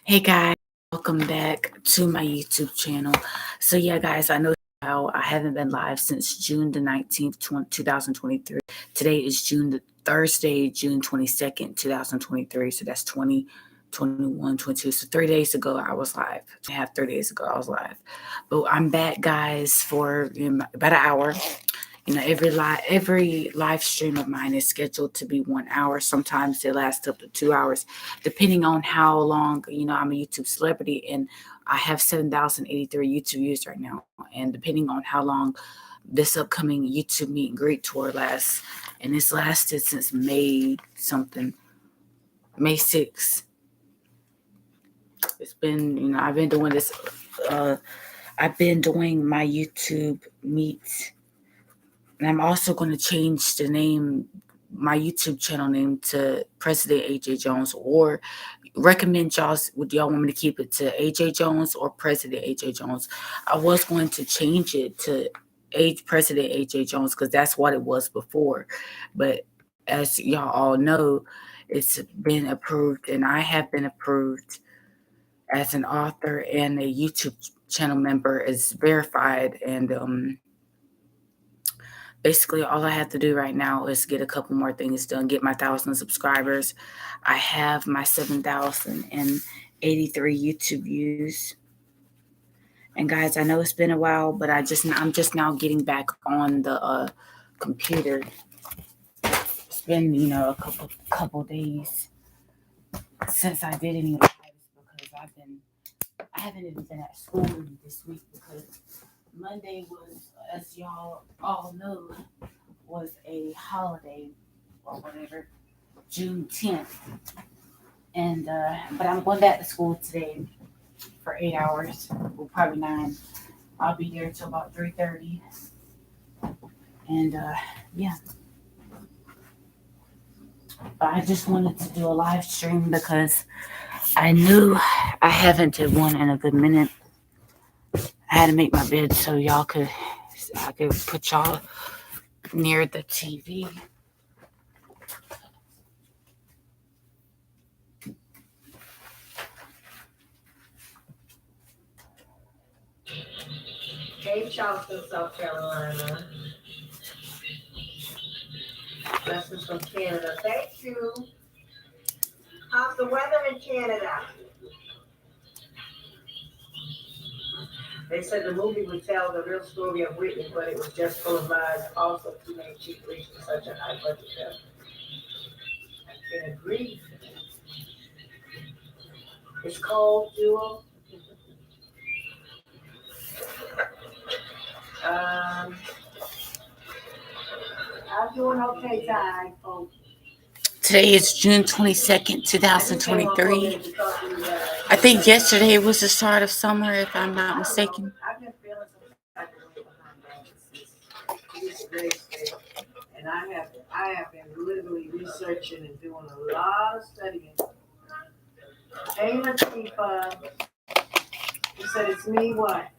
Hey guys, welcome back to my YouTube channel. So yeah, guys, I know how I haven't been live since June the 19th, 2023. Today is Thursday, June 22nd, 2023. So that's 20, 21, 22. So 3 days ago I was live. 3 days ago I was live. But I'm back, guys, for about an hour. Every live stream of mine is scheduled to be 1 hour. Sometimes they last up to 2 hours, depending on how long. I'm a YouTube celebrity, and I have 7,083 YouTube views right now. And depending on how long this upcoming YouTube meet and greet tour lasts, and it's lasted since May something, May 6th. It's been, I've been doing this. I've been doing my YouTube meets. And I'm also going to change my YouTube channel name to President AJ Jones, or recommend would y'all want me to keep it to AJ Jones or President AJ Jones? I was going to change it to President AJ Jones because that's what it was before. But as y'all all know, it's been approved, and I have been approved as an author and a YouTube channel member is verified. And basically all I have to do right now is get a couple more things done, get my 1,000 subscribers. I have my 7,083 YouTube views. And guys, I know it's been a while, but I'm just now getting back on the computer. It's been, a couple days since I did any lives, because I haven't even been at school this week, because Monday was, as y'all all know, was a holiday or whatever, June 10th. And but I'm going back to school today for 8 hours, well, probably 9. I'll be there till about 3:30. And yeah, but I just wanted to do a live stream because I knew I haven't did one in a good minute. I had to make my bed so I could put y'all near the TV. Hey, Charleston, South Carolina. Blessings from Canada. Thank you. How's the weather in Canada? They said the movie would tell the real story of Whitney, but it was just full of lies. Also, too many cheap reached such a high budget film. I can agree. It's cold, Jewel. I'm doing okay, Ty. Oh. Today is June 22nd, 2023. I think yesterday was the start of summer, if I'm not mistaken. I've been feeling some type of way behind that. And I have been literally researching and doing a lot of studying. Hey, Latifah. You said it's me, what?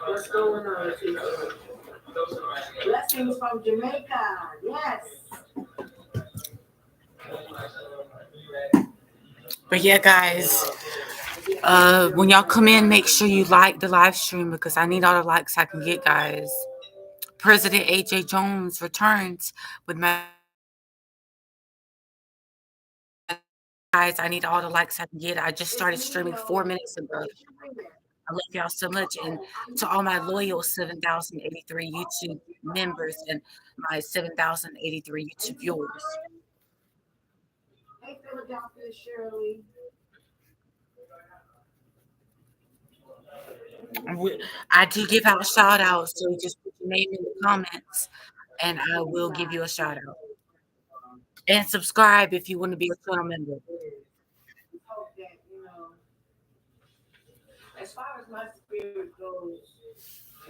What's going on, Latifah? Blessings from Jamaica. Yes. But yeah, guys, when y'all come in, make sure you like the live stream, because I need all the likes I can get, guys. President AJ Jones returns with my guys. I need all the likes I can get. I just started streaming 4 minutes ago. I love y'all so much. And to all my loyal 7,083 YouTube members and my 7,083 YouTube viewers. Hey, Philadelphia, Shirley. I do give out shout outs, so just put your name in the comments and I will give you a shout out. And subscribe if you want to be a channel member. Hope that, as far as my spirit goes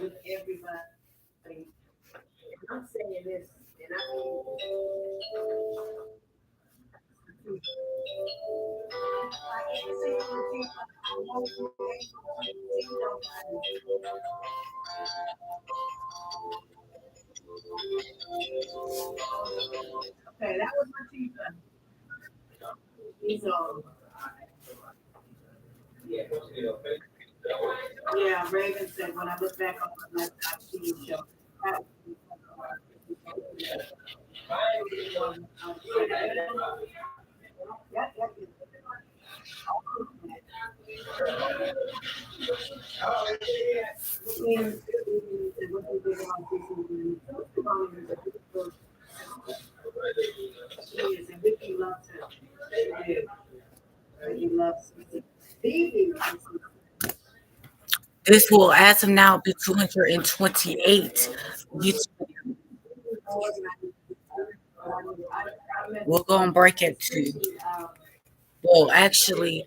with everybody, I'm saying this, and I okay, that was my teacher. He's on. Yeah, Raven said when I look back on my TV show, that was yeah, yeah, and what they did on Disney, she is, and Vicky loves her. She did. Vicky loves Sista. Phoebe loves This will, as of now, be 228 YouTube. We'll go and break it to. Well, actually,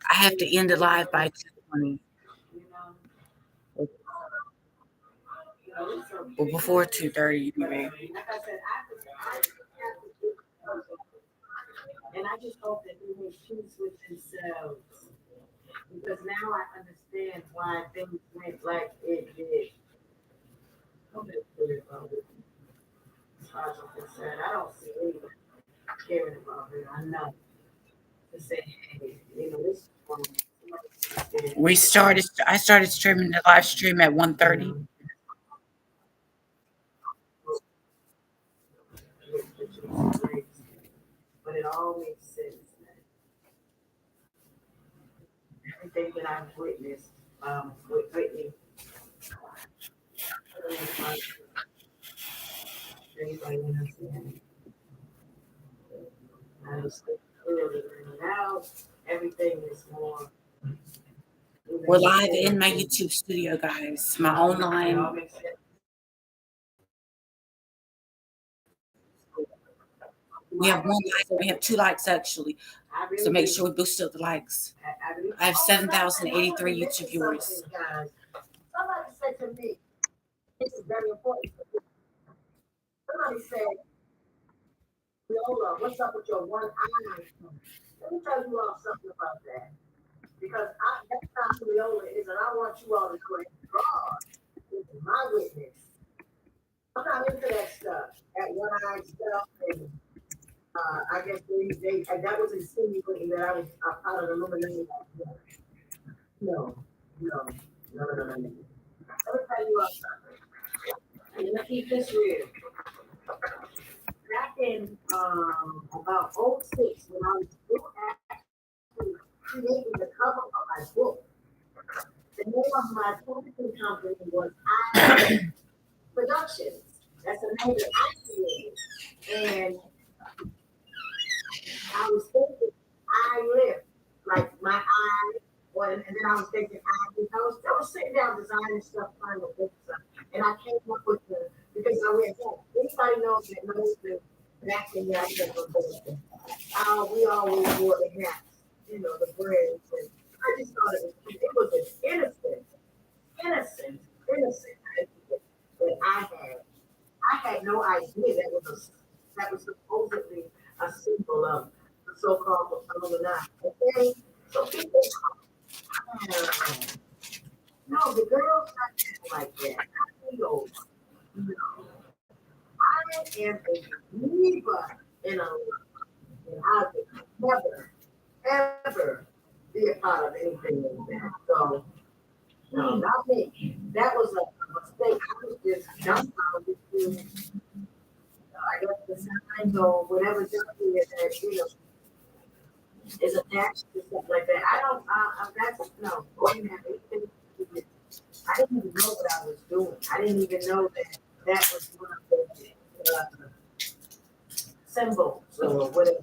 I have to end the live by 2:20. Well, before 2:30, anyway. and I just hope that they make peace with themselves. Because now I understand why things went like it did. I'm just worried about it. As far as I'm concerned, I don't see anyone caring about it. I know. To say, hey, this is one. I started streaming the live stream at 1:30. But it all makes sense. Everything that I've witnessed with Whitney, everybody understands. I understand clearly. And now everything is more. We're live in my YouTube studio, guys. My own line. We have one like. We have 2 likes actually. So make sure we boost up the likes. I have 7,083 YouTube viewers. Somebody said to me, this is very important. Somebody said, Leolah, what's up with your one eye? Let me tell you all something about that. Because that's not who Leolah is, and I want you all to know that God is my witness. I'm not into that stuff, that one eye stuff. And I guess that was insinuating that I was a part of the Illuminati. No, no, no, no, no, no. Let me tell you all something. And let me keep this real. Back in about '06, when I was still actually creating the cover of my book, the name of my publishing company was I Productions. That's the name that I created. And I was thinking I live, like my eye, and then I was thinking I was sitting down designing stuff, trying to book stuff, and I came up with because I read that. Anybody knows the back in the accent of Boston. We always wore the hats, the braids, and I just thought it was an innocent idea that I had. I had no idea that was supposedly a symbol of the so-called Illuminati. Okay, so people, uh, no, the girls not like that. I know, I am a believer in a, and I would never, ever be a part of anything like that. So, no, not me. That was a mistake. I was just dumbfounded to, I guess, the signs or whatever something that, is attached to stuff like that. I don't, that's, no, I didn't have anything to do with it. I didn't even know what I was doing. I didn't even know that was one of the symbols or whatever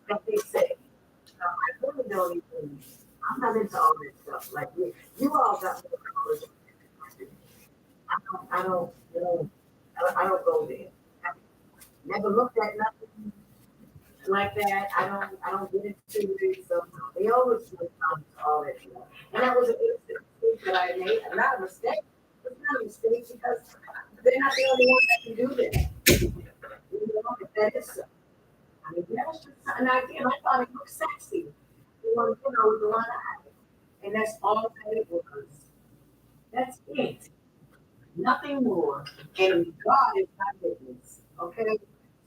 that they say. No, I really don't even, I'm not into all that stuff. Like you all got more knowledge. I don't, I don't go there. I never looked at nothing like that. I don't get into it. So they always would come to all that stuff. And that was a mistake that I made. Not a mistake. It's not a mistake because they're not the only ones that can do that. If that is so. I mean, that's just, and again, I thought it looked sexy. With a lot of eyes. And that's all that it was. That's it. Nothing more. And God is my witness. Okay?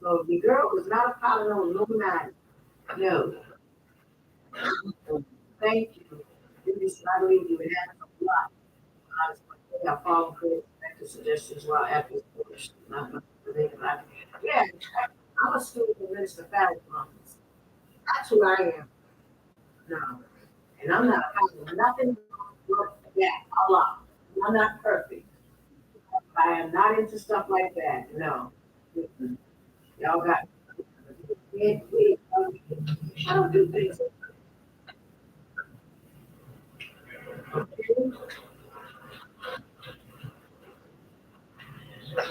So the girl was not a part of no Illuminati. No. Thank you. I believe you. It happens a lot. Honestly, I follow creative suggestions while after school. Not much to think about it. Yeah, I'm a student of Minister Farrell. That's who I am now. And I'm not having nothing wrong with that. Allah. I'm not perfect. I am not into stuff like that. No. Mm-mm. Y'all got I don't do things.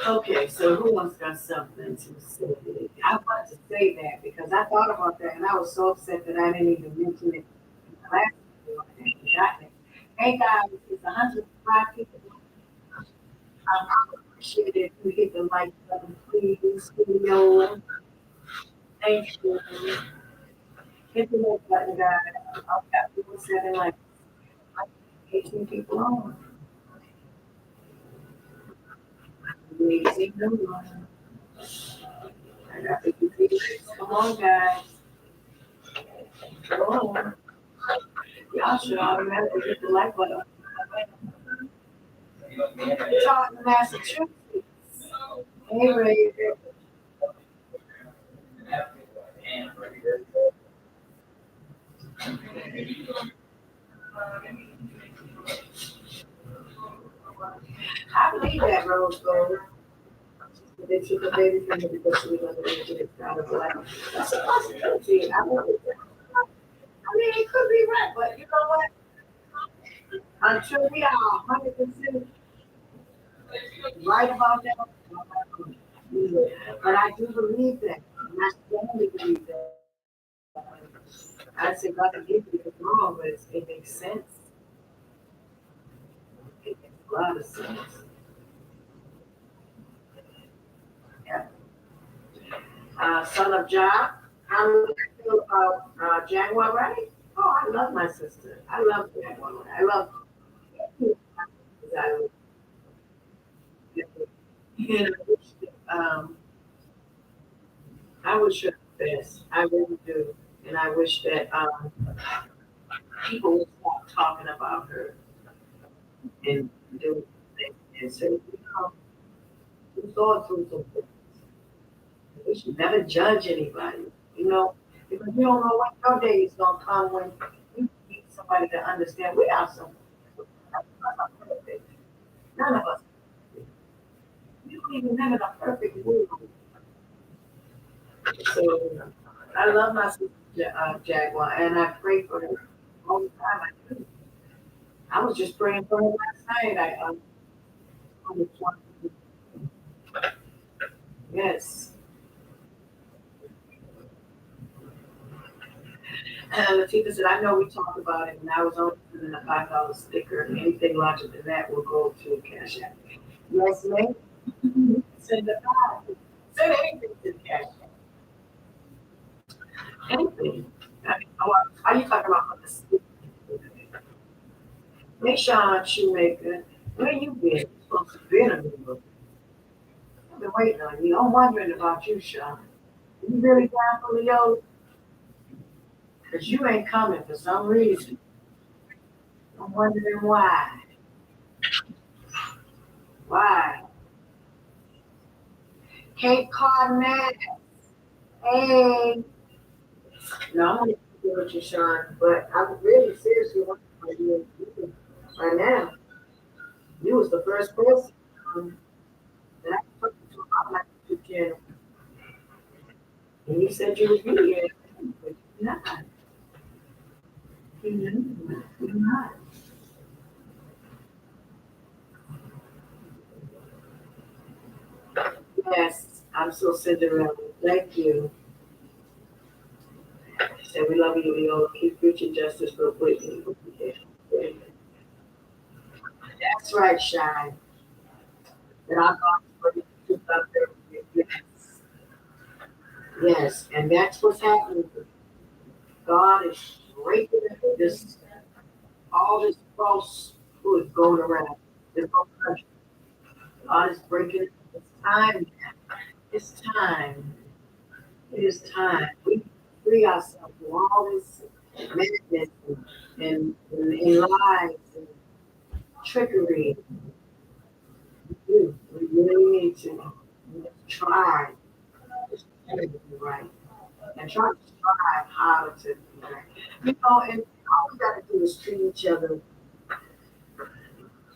Okay, so who else got something to say? I wanted to say that because I thought about that and I was so upset that I didn't even mention it in the last video. Hey guys, it's 105 people. I appreciate it. If you hit the like button, please. Leolah. Thank you. Hit the like button, guys. I've got people saying like 18 people on. Amazing number. I got 50 people. Come on, guys. Come on. Y'all should automatically hit the like button. Charlton, Massachusetts. Hey, Ray. I believe that Rose Gold. They took a baby from her because she was underage and it's out of black. That's a possibility. I mean, it could be right, but you know what? Until we are 100% right about that, but I do believe that. And I strongly believe that. I say God can give you it's wrong, but it makes sense. It makes a lot of sense. Yeah. Son of John, how do you feel about Jaguar, right? Oh, I love my sister. I love Jaguar. I love I, you know, I wish her the best. I really do. And I wish that people would stop talking about her and doing things. And so, we're going through some things. We should never judge anybody, because you don't know when your day is going to come when you need somebody to understand. We are some. None of us. You don't even live in a perfect world. So I love my sister Jaguar, and I pray for her all the time. I do. I was just praying for her last night. Yes. And Latika said, I know we talked about it, and I was only sending a $5 sticker, and anything larger than that will go to Cash App. Yes, ma'am. Send the five. Send anything to the Cash App. Anything. I mean, are you talking about for the sticker? Hey, Sean Shoemaker, where you been? You're supposed to be in a member. I've been waiting on you. I'm wondering about you, Sean. You really down for Leo? Because you ain't coming for some reason. I'm wondering why. Why? Cape Cod, man. Hey. No, I'm going to deal with you, Sean, but I'm really seriously wondering about you right now. You was the first person that I talked to about my YouTube channel. And you said you was really here, but you're not. You're not. Yes, I'm so Cinderella. Thank you. She said, we love you, Leolah. Keep preaching justice for Whitney. That's right, Shine. That our God is working to out there. Yes. Yes, and that's what's happening. God is breaking this, all this falsehood going around. This whole country. God is breaking it. It's time. It's time. It is time. We free ourselves from all this madness and lies and trickery. We really need to try to do right and try to strive harder to be right. And all we got to do is treat each other,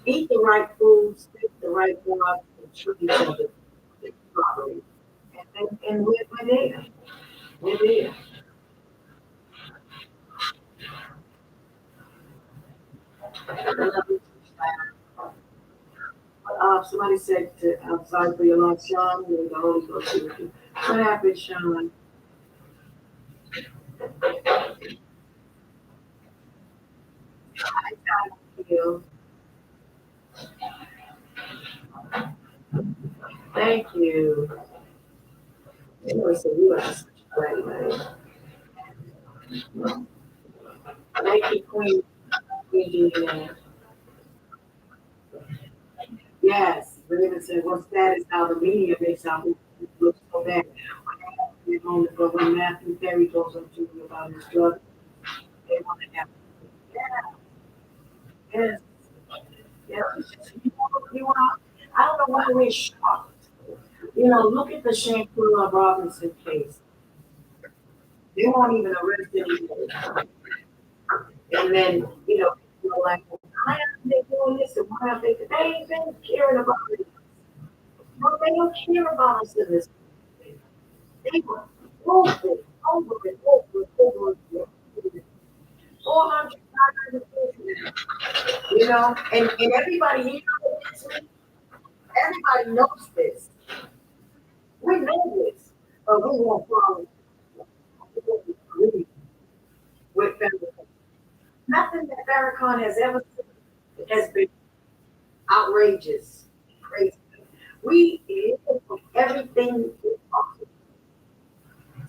eat the right food, speak the right word, and treat each other properly. And we're there. We're there. I love you, somebody said to, I'm sorry for your loss, Sean. May the Holy Ghost be with you. What happened, Sean? I feel. Thank you. You know, so you are such a great man. Thank you, Queen. Queen Jean. Yes, Raven said, what's that is how the media makes out look so bad. But when Matthew Perry goes up to you about his drug, they want to have, yeah, yes, yeah. I don't know why we're shocked. Look at the Shankula Robinson case. They won't even arrest anybody. And then, people are like, well, why aren't they doing this and why aren't they ain't been caring about it. No, they don't care about us in this. They were over it, over it, over it, over it. 400, 500 people, and everybody here knows this. Everybody knows this. We know this, but we won't follow. We won't agree with Farrakhan. Nothing that Farrakhan has ever said has been outrageous, crazy. We live from everything possible.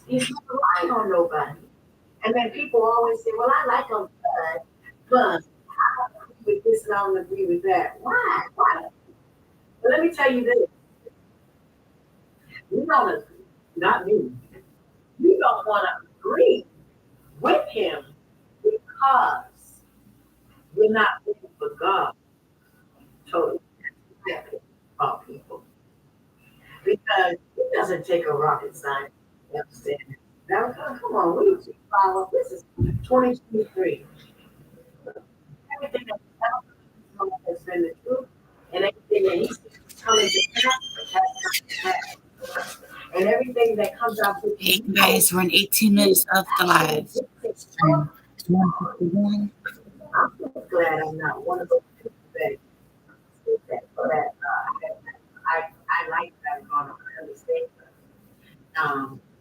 He's not relying on nobody. And then people always say, well, I like him, but I don't agree with this and I don't agree with that. Why? Why? But let me tell you this. You don't agree, not me. You don't want to agree with him because you're not living for God. Totally. About people. Because it doesn't take a rocket scientist to understand it. Now, come on, we need to follow. This is 2023. Everything that has been the truth, and everything that he's coming to pass has come to pass. And everything that comes out with Hey guys, we're in 18 minutes of the live. 151. I'm so glad I'm not one of those people that I like that on a understand.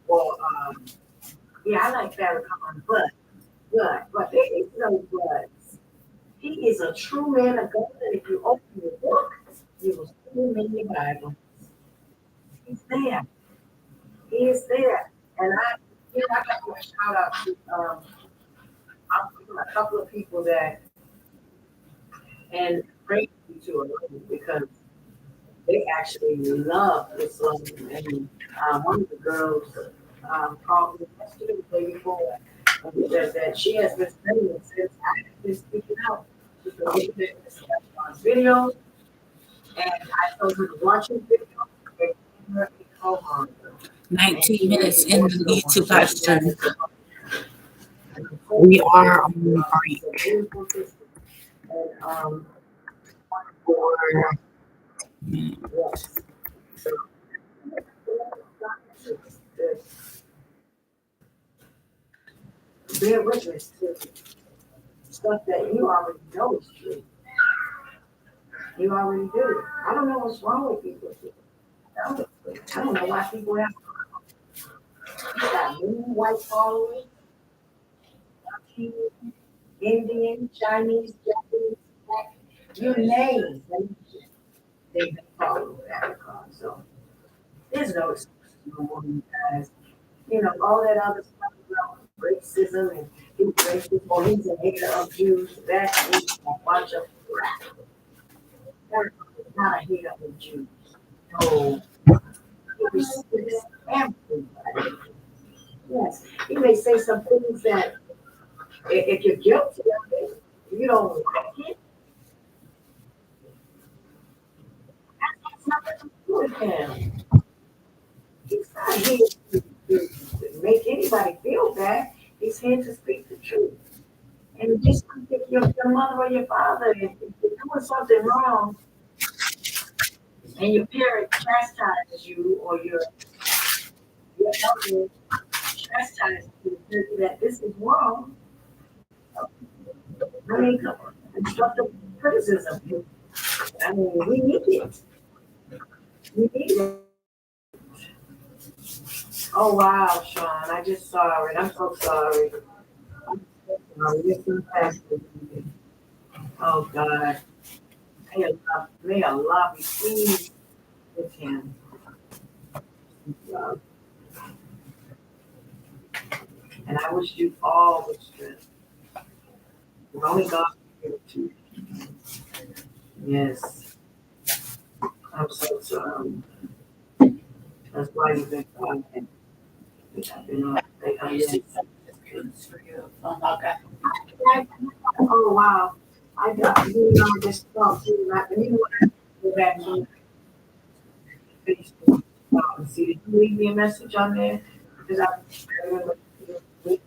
Well, yeah, I like Farrakhan, but there is no buts. He is a true man of God, and if you open your book, you will see him in your Bible. He's there. He is there. And I got to shout out to a couple of people that, and praise you to alone because they actually love Islam. And one of the girls called me yesterday, the day before, and said that she has been studying since I have been speaking out. She's been looking at Mr. Esteban's videos, and I told her to watch his videos and give her a co 19 minutes in the YouTube live stream. We are on break. And for yes. So bear witness to stuff that you already know is true. You already do. I don't know what's wrong with people. I don't know why people have got many white followers, Indian, Chinese, Japanese, black, you name them. They've been following that. So there's no excuse no more, you guys. All that other stuff about racism and he's racist or he's a hater of Jews, that is a bunch of crap. That is not a hater of Jews. No, he respects everybody. Yes, he may say some things that If you're guilty of it, you don't like it, that has nothing to do with him. He's not here to make anybody feel bad. He's here to speak the truth. And just if your mother or your father, if you're doing something wrong and your parent chastises you or your elder chastises you that this is wrong, I mean, come on, constructive criticism. I mean, we need it. We need it. Oh wow, Sean, I just saw it. I'm so sorry. I'm so sorry. You're so fascinating. Oh God. May Allah be pleased with him. And I wish you all the strength. Only God can give it to you. Yes. I'm so sorry. That's why you've been quiet. I've been on. Yes. Oh my God. Oh wow. I got just thought too, like, you know what, I go back to Facebook and see, did you leave me a message on there? Because I remember we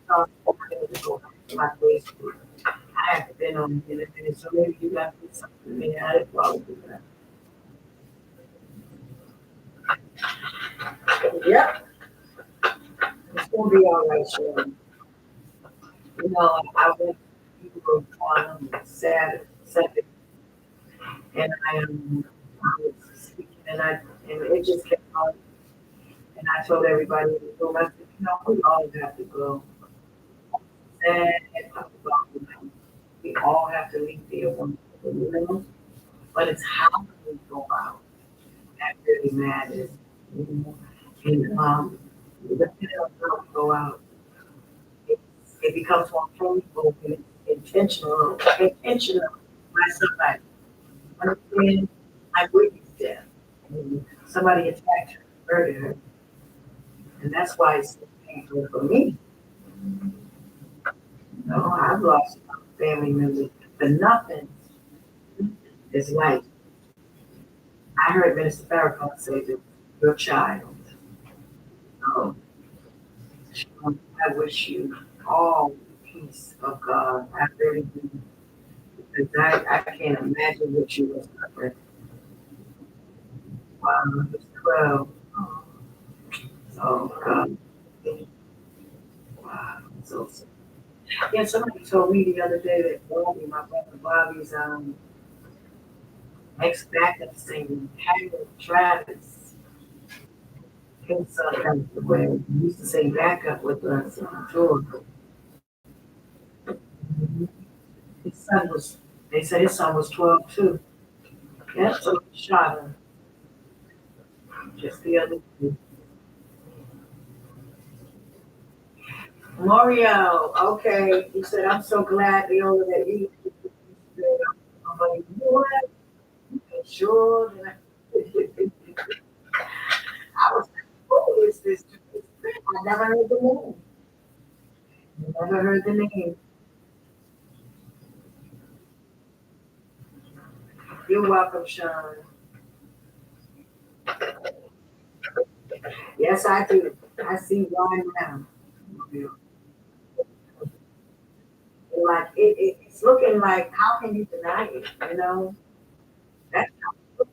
talked to my Facebook. I haven't been on it in a minute, so maybe you got to do something there. I didn't follow you. Yep, it's gonna be all right, Sharon. You know, I went to on Saturday, and I was speaking, and it just kept on. And I told everybody in the room, I said, you know, we all have to go. And we all have to leave there one, you know? But it's how we go out that really matters. You know? And depending on how we go out, it, it becomes more fruitful and intentional by somebody. Understand? I witnessed that. Somebody attacked her, murdered her. And that's why it's so painful for me. No, I've lost family members, but nothing is like I heard Minister Farrakhan say that your child. Um, I wish you all the peace of God. I really do. Because I can't imagine what you were suffering. Wow, it's 12. Oh, God. Wow, so sad. Yeah, somebody told me the other day that Bobby, my brother Bobby's ex-backup singer, Harold Travis, his son passed away. He used to sing backup with us on tour. His son was, they said his son was 12 too. Yeah, so he shot him just the other day. Mario, okay. He said, I'm so glad, Leolah, that you I'm like, you know what? Sure. I was like, who is this? I never heard the name. Never heard the name. You're welcome, Sean. Yes, I do. I see why now. Like it's looking like how can you deny it? You know, that's what.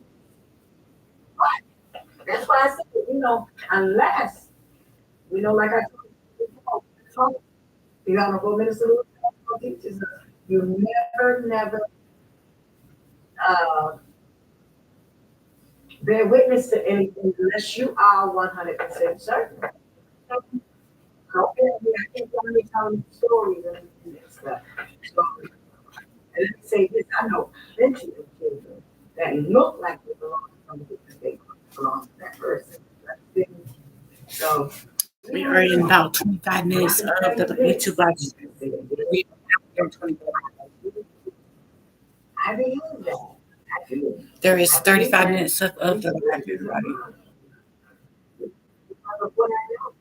That's why I said, you know, unless like I told you before, you got to go minister teaches us. You never uh, bear witness to anything unless you are 100% certain. Okay, I keep on telling stories and stuff. So, and let me say this, I know plenty of children that look like they belong to somebody because they belong to that person. So We are in about 25 minutes of the YouTube live. I believe that. I do. There is 35 minutes of the live. Because of what I know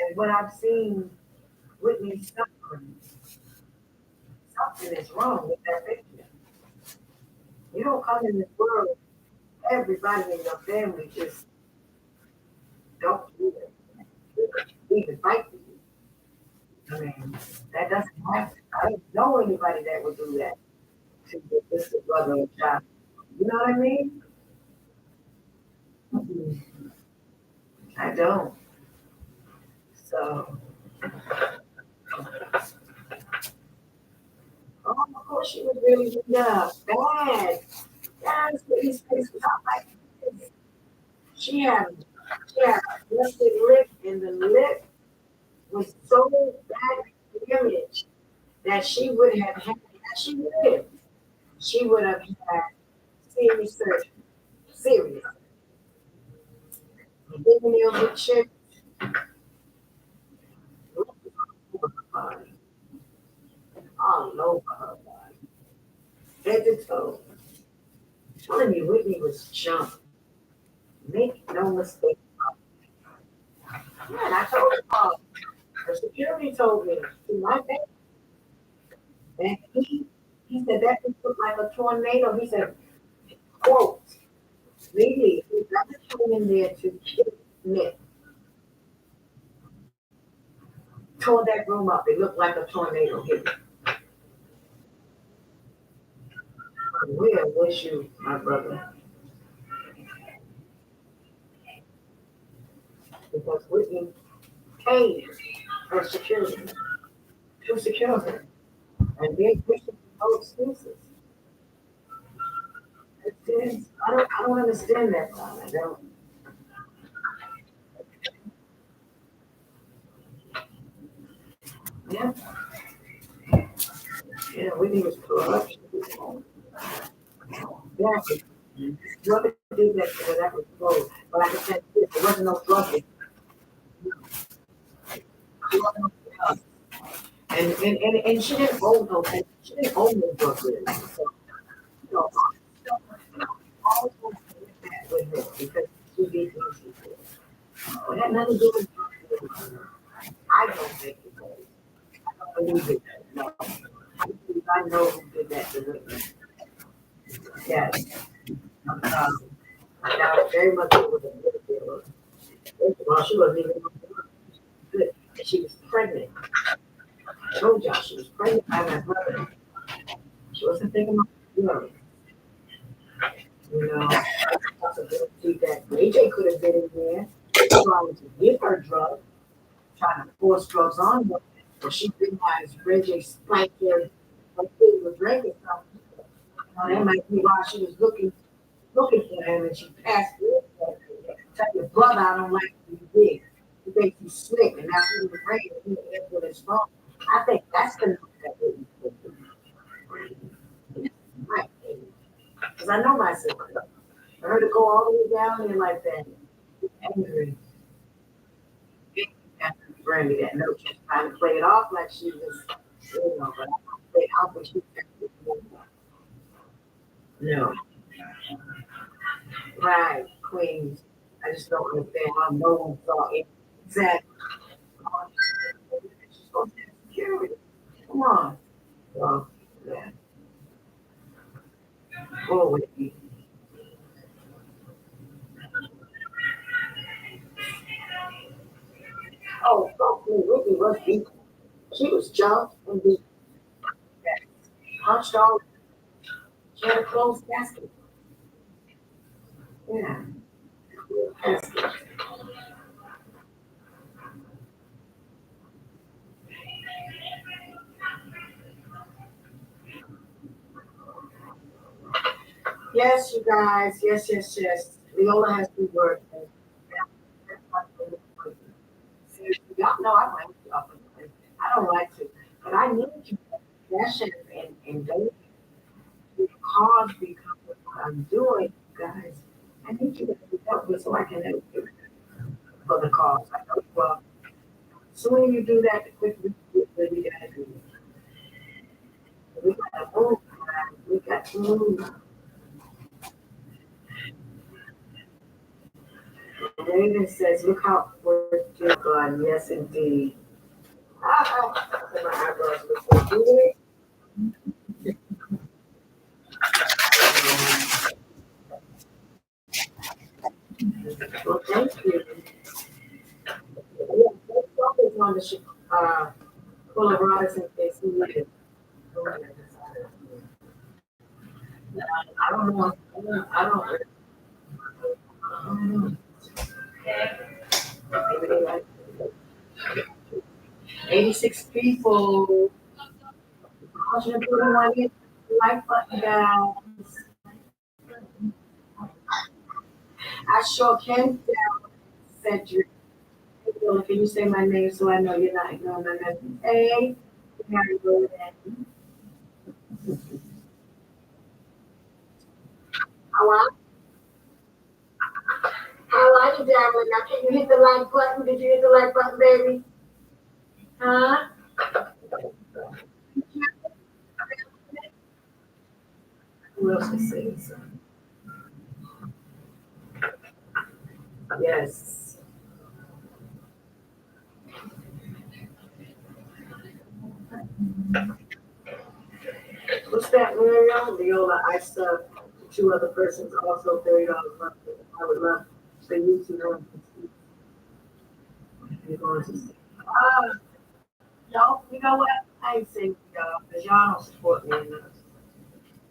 and what I've seen Whitney suffer Something is wrong with that picture. You don't come in this world, everybody in your family just don't even fight for you. I mean, that doesn't happen. I don't know anybody that would do that to your sister, brother, or child. You know what I mean? I don't. So, oh, of course she was really beat up. Bad. Yes, his face was out like this. She had, she had a busted lip, and the lip was so bad image that she would have had, had she lived, she would have had serious surgery. Serious. Fingernails were chipped all over her body. All over her body. Head to toe. I'm telling you, Whitney was jumping. Make no mistake. Man, I told her, the security told me, to my face, that he said that thing looked like a tornado. He said, quote, really, he got the came in there to kill Nick. Tore that room up. It looked like a tornado hit. Where was you, my brother? Because Whitney paid her security to secure her. And then pushing no excuses. I don't understand that, Bob. I don't. Yeah. Yeah, Whitney was corrupt. Yeah. Whoever did that to her, that was closed. But like I said, there wasn't no drug. There wasn't no drug. And she didn't own no she didn't own no drug with it. So, you know, always want to get that with her because she did what she did. It had nothing to do with drug. I don't think it was. I don't believe it. No. I know who did that to Whitney. Yes. I doubt very much it was a little bit of first of all, she wasn't even good. And she was pregnant. I told y'all she was pregnant by my brother. She wasn't thinking about the girl. You know, possibility that AJ could have been in there trying to give her drugs, trying to force drugs on her. But she realized Ray J spiked her kid was drinking something. You know, that might be why she was looking for him and she passed it. Tell your brother I don't like what you did. He thinks he's slick and now he was ready to do with his phone. I think that's the note that really right. Because I know my sister. For her to go all the way down there like that, angry. Bring me that note, just trying to play it off like she was, you know, but I don't think she was. No. Right, Queens. I just don't understand how no one saw it. Exactly. She's supposed to have security. Come on. Well, yeah. Go with me. Oh, fuck me. Whitney was beat. She was jumped and beat. Punched all. She had a closed casket. Yeah. Casket. Yes, you guys. Yes, yes, yes. Leola has to work. Seriously, y'all know I like to. I don't like to, but I need you. Sessions and those cause because of what I'm doing, guys. I need you to help me so I can help you for the cause. I know well. Sooner you do that, the quicker we gotta do it. We gotta move, guys. We got to move. Raven says, look how we're doing. Yes, indeed. Ah, my eyebrows. was before doing it. Well, thank you. Yeah, that's always wanted to pull a rise in case he needed. I don't know. I don't know. Maybe they like 86 people. 141 hit the like button, guys. I sure can tell, Cedric. Can you say my name so I know you're not ignoring my message? Hey, Mary Rose. How are you, darling? Now, can you hit the like button? Did you hit the like button, baby? Huh? Who else can say this? Yes. What's that, Miriam? Leolah, I subbed two other persons, also $30. I would love for you to know. You're going to see. No, you know what? I ain't saying y'all, because y'all don't support me enough.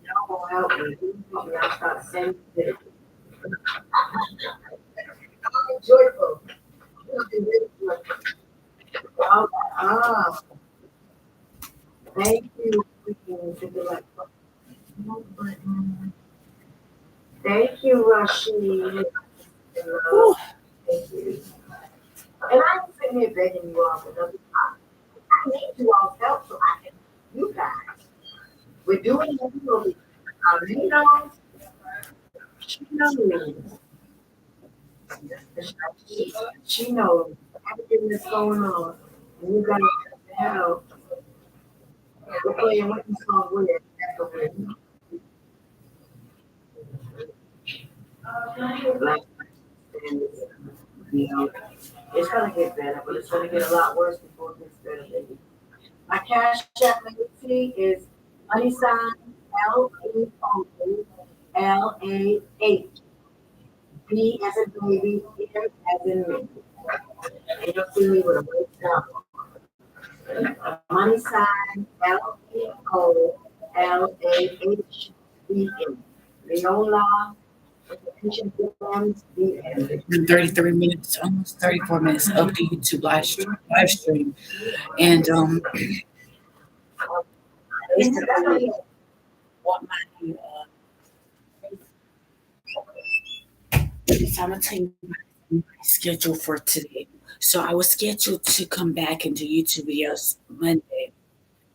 Y'all won't help me. Y'all start sending it. I'm joyful. Ah, thank you. Thank you, Rashid. Whew. Thank you. And I'm sitting here begging you all for nothing. I need you all's help so I can you guys. We're doing what we will be. He knows. She knows. She knows everything that's going on. And you guys have to help. We're playing Whitney song with it. That's what we're doing. Like, and, you know, it's gonna get better, but it's gonna get a lot worse before it gets better, baby. My cash app legacy is money sign LEOLAH. B as in baby, M as in me. And you'll see me with a red stop. Money sign LEOLAHBN. Leolah, attention forms, BN. 33 minutes, almost 34 minutes of the YouTube live stream. And basically what my so I'm gonna tell you my schedule for today. So I was scheduled to come back and do YouTube videos Monday,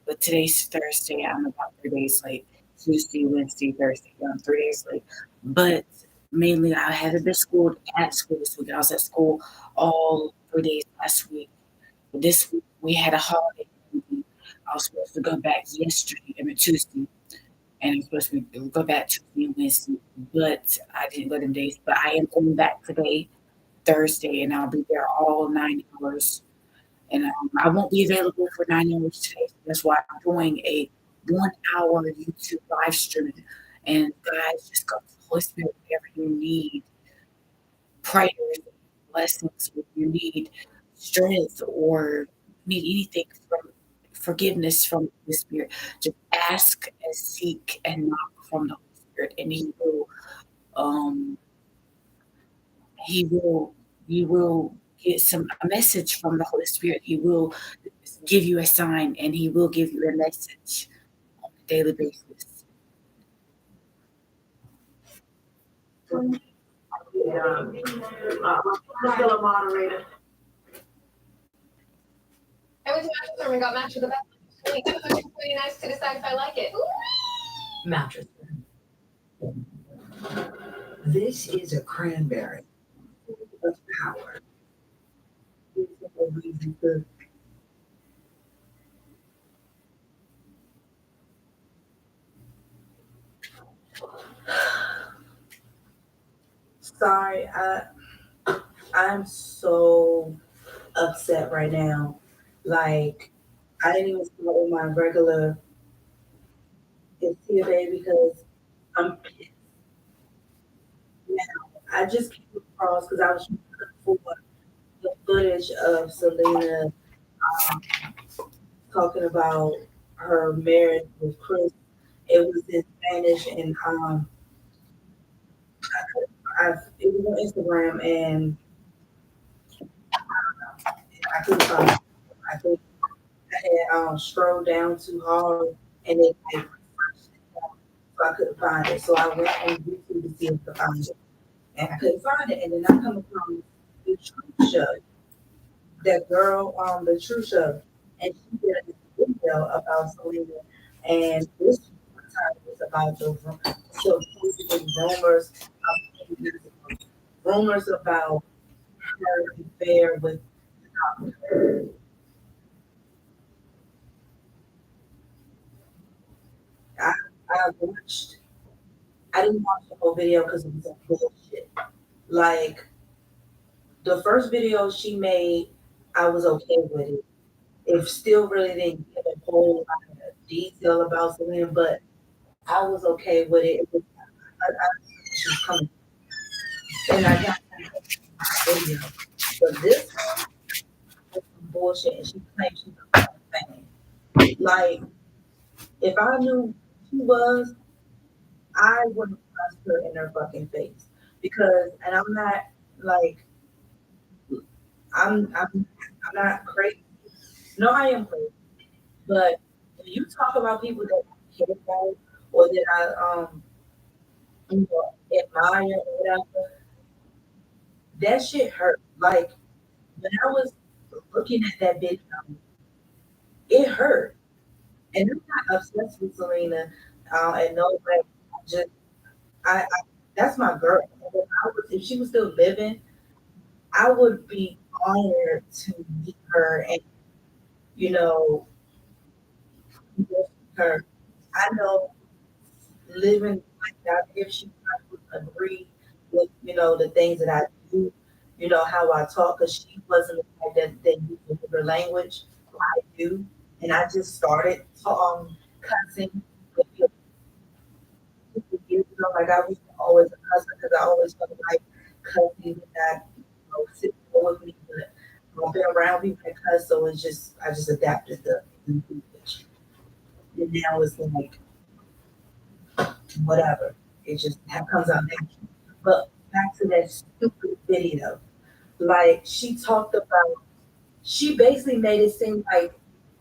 but today's Thursday. I'm about 3 days late. Tuesday, Wednesday, Thursday. I'm 3 days late. But mainly, I haven't been schooled at school this week. I was at school all 3 days last week. This week we had a holiday. I was supposed to go back yesterday, I mean Tuesday, and I'm supposed to go back Tuesday and Wednesday, but I didn't go them days. But I am going back today, Thursday, and I'll be there all 9 hours. And I won't be available for 9 hours today. So that's why I'm doing a 1 hour YouTube live stream. And guys, just go to the Holy Spirit, whatever you need, prayers, blessings, if you need strength or need anything from forgiveness from the Spirit, just ask and seek and knock from the Holy Spirit, and um He will you will get a message from the Holy Spirit. He will give you a sign and he will give you a message on a daily basis. Yeah. I'm still a moderator. I went to Mattress Firm and got matched with the best. It's pretty nice to decide if I like it. Mattress. This is a cranberry of power. Sorry, I'm so upset right now. Like I didn't even start with my regular TFA because I'm pissed now. I just came across because I was looking for the footage of Selena talking about her marriage with Chris. It was in Spanish, and it was on Instagram, and I couldn't find it. I think I had scrolled down too hard, and it like so I couldn't find it. So I went on YouTube to see if I could find it, and I couldn't find it. And then I come across the True Show, that girl on the True Show, and she did a video about Selena, and this time was about the so supposedly rumors about her affair with I, I watched. I didn't watch the whole video because it was some bullshit. Like the first video she made, I was okay with it. It still really didn't give a whole lot of detail about Selena, but I was okay with it. It was, she was coming, and I got that video. But this was some bullshit, and she claims she's a fan. Like if I knew who she was, I wouldn't trust her in her fucking face because, and I'm not like I'm not crazy. No, I am crazy. But when you talk about people that I care about or that I admire or whatever, that shit hurt. Like when I was looking at that video, it hurt. And I'm not obsessed with Selena, and no way. Just I that's my girl. If she was still living, I would be honored to meet her and you know with her. I know living like that if she would agree with the things that I do, how I talk, because she wasn't the type that used her language. I do, and I just started cussing with years ago. Like I was always a cusser because I always felt like cussing and not sit with me, but I've been around people that cuss, so it's just I just adapted the language. And now it's like whatever. It just comes out natural. But back to that stupid video. Like she basically made it seem like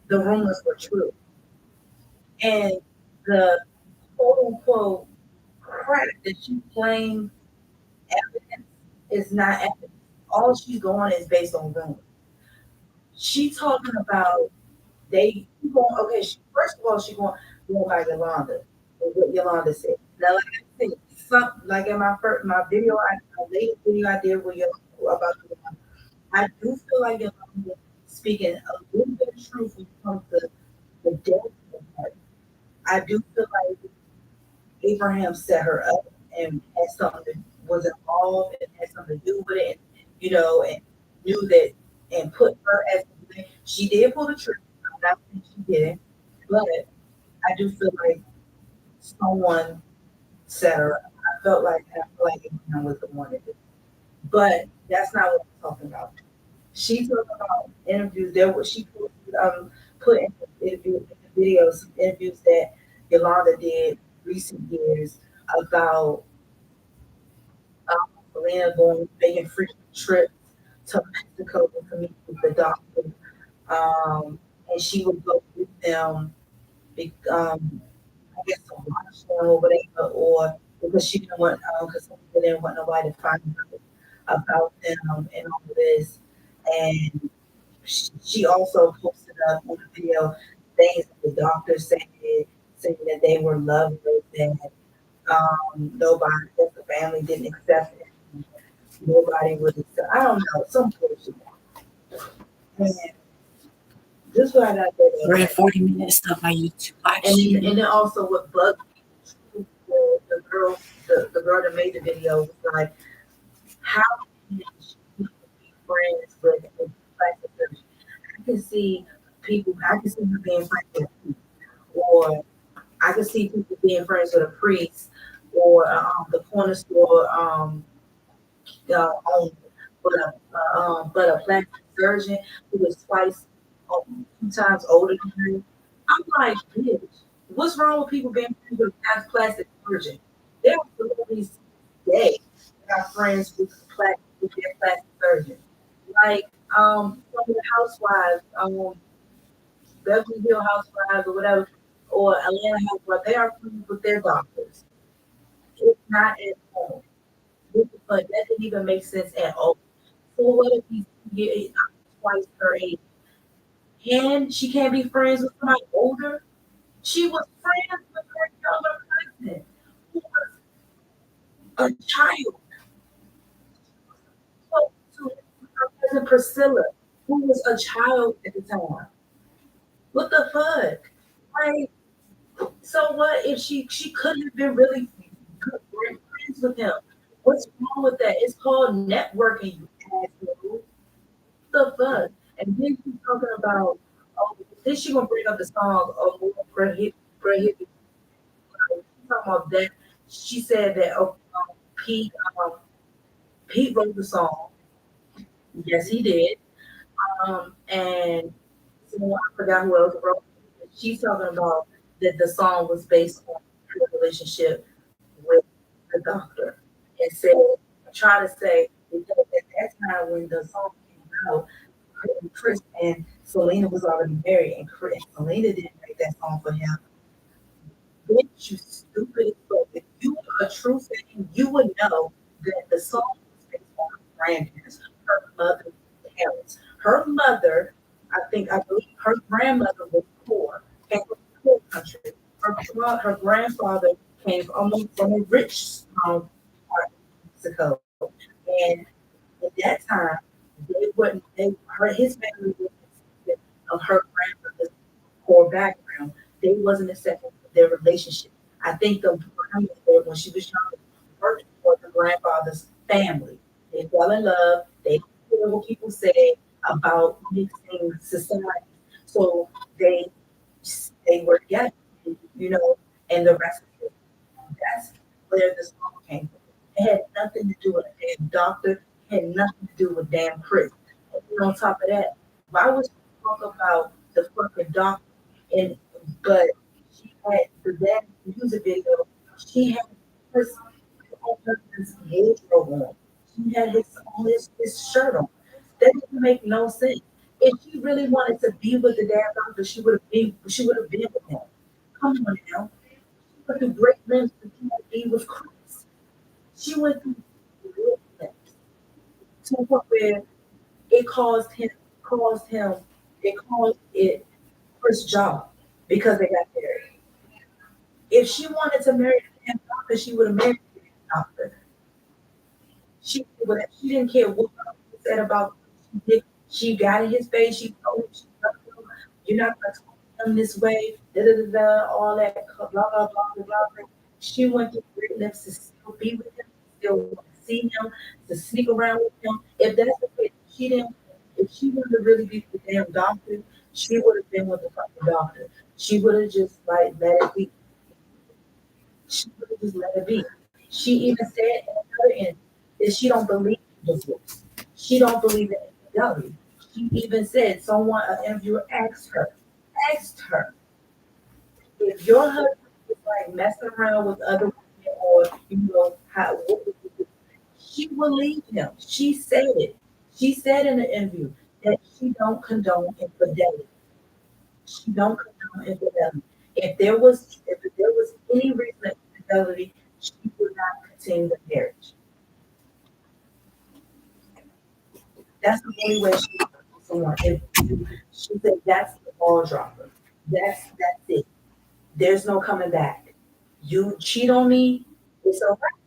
the rumors were true. And the quote unquote crap that she claimed evidence is not evidence. All she's going is based on rumors. She talking about she going okay. First of all, she going by Yolanda. What Yolanda said. Now, like I said, like in my video, my latest video I did with Yolanda about Yolanda, I do feel like Yolanda speaking a little bit of truth when it comes to the death of her. I do feel like Abraham set her up and had something that was involved and had something to do with it, and, and knew that and put her as she did pull the trigger. I'm not saying she didn't, but I do feel like someone set her up. I feel like Abraham was the one that did it. But that's not what I'm talking about. She talked about interviews. She posted, put in the videos, some interviews that Yolanda did recent years about Selena making frequent trips to Mexico to meet with the doctor. And she would go with them, I guess, to watch them or whatever, or because she didn't want, because they didn't want nobody to find out about them and all of this. And she also posted up on the video things that the doctor said, saying that they were lovers, that nobody, that the family didn't accept it. Nobody would accept. I don't know, some bullshit. And this is what I got there. Read 40 minutes stuff I used to watch. And then also what bugged me, the girl that made the video was like, how can she be friends with a plastic surgeon? I can see people. I can see her being friends with a priest, or I can see people being friends with a priest, or the corner store owner, but a plastic surgeon who is twice, 2 times older than her. I'm like, bitch, what's wrong with people being friends with a plastic surgeon? There are celebrities today that are friends with their plastic surgeon. Like some of the housewives, Beverly Hill Housewives or whatever, or Atlanta Housewives, they are friends with their doctors. It's not at home. But that didn't even make sense at all. So what if he's twice her age? And she can't be friends with somebody older? She was friends with her younger cousin, who was a child. To her cousin Priscilla, who was a child at the time. What the fuck? Like, so what if she could have been really good friends with him? What's wrong with that? It's called networking, you asshole. The fuck? And then she's talking about, oh, then she gonna bring up the song of Prohibit. She's talking about that. She said that Pete, Pete wrote the song. Yes, he did. And so I forgot who else wrote it. She's talking about that the song was based on her relationship with the doctor, and said, try to say because at that time when the song came out, Chris and Selena was already married, and Selena didn't write that song for him. Bitch, you stupid as fuck. If you were a true fan, you would know that the song was based on her grandparents, her mother's parents. Her mother, I believe her grandmother was poor, came from poor country. Her grandfather came from a rich part of Mexico. And at that time, they wouldn't. His family was accepted of her grandmother's poor background. They wasn't accepting their relationship. I think the grandmother, when she was young, worked for the grandfather's family. They fell in love. They didn't care what people say about mixing society. So they were together, you know, and the rest of it. That's where the song came from. It had nothing to do with a damn doctor. It had nothing to do with damn Chris. And then on top of that, why would she talk about the fucking doctor? And but she had the damn music video. She had his own husband's wardrobe on. She had his shirt on. That didn't make no sense. If she really wanted to be with the damn doctor, she would have been with him. Come on now. But the great lengths to be with Chris. She went through great lengths to the point where it caused it Chris' job because they got married. If she wanted to marry the damn doctor, she would have married the damn doctor. She didn't care what he said about what she did. She got in his face. She told him she loved him. You're not gonna talk to him this way. Da da da da. All that blah blah blah blah blah. She went through great lengths to still be with him, still want to see him, to sneak around with him. If that's the case, she didn't. If she wanted to really be with the damn doctor, she would have been with the fucking doctor. She would have just like let it be. She would have just let it be. She even said in another end that she don't believe in divorce. She don't believe in infidelity. She even said someone, an interviewer asked her, if your husband is like messing around with other women or what would you do? She will leave him. She said it. She said in the interview that she don't condone infidelity. She don't condone infidelity. If there was any reason of infidelity, she would not continue the marriage. That's the only way she would someone. If she said that's the ball dropper. That's it. There's no coming back. You cheat on me, it's all right.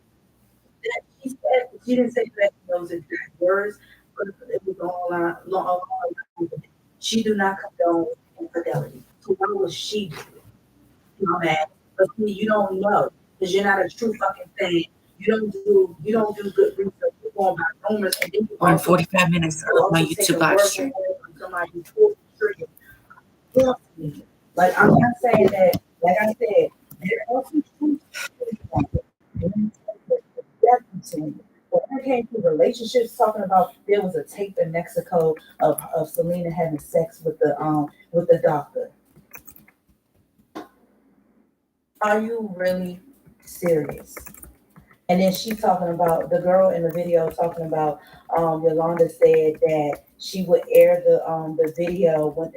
That she didn't say that in those exact words, but it was long line. She do not condone infidelity. So why would she do it? Dumbass. But see, you don't know because you're not a true fucking fan. You don't do good research. You're going by rumors, and then On 45 minutes of my YouTube live stream. somebody who told the truth. trust me. Like I'm not saying that. Like I said, there are some truth to it. When I came to relationships, talking about there was a tape in Mexico of Selena having sex with the doctor. Are you really serious? And then she talking about the girl in the video talking about Yolanda said that she would air the video when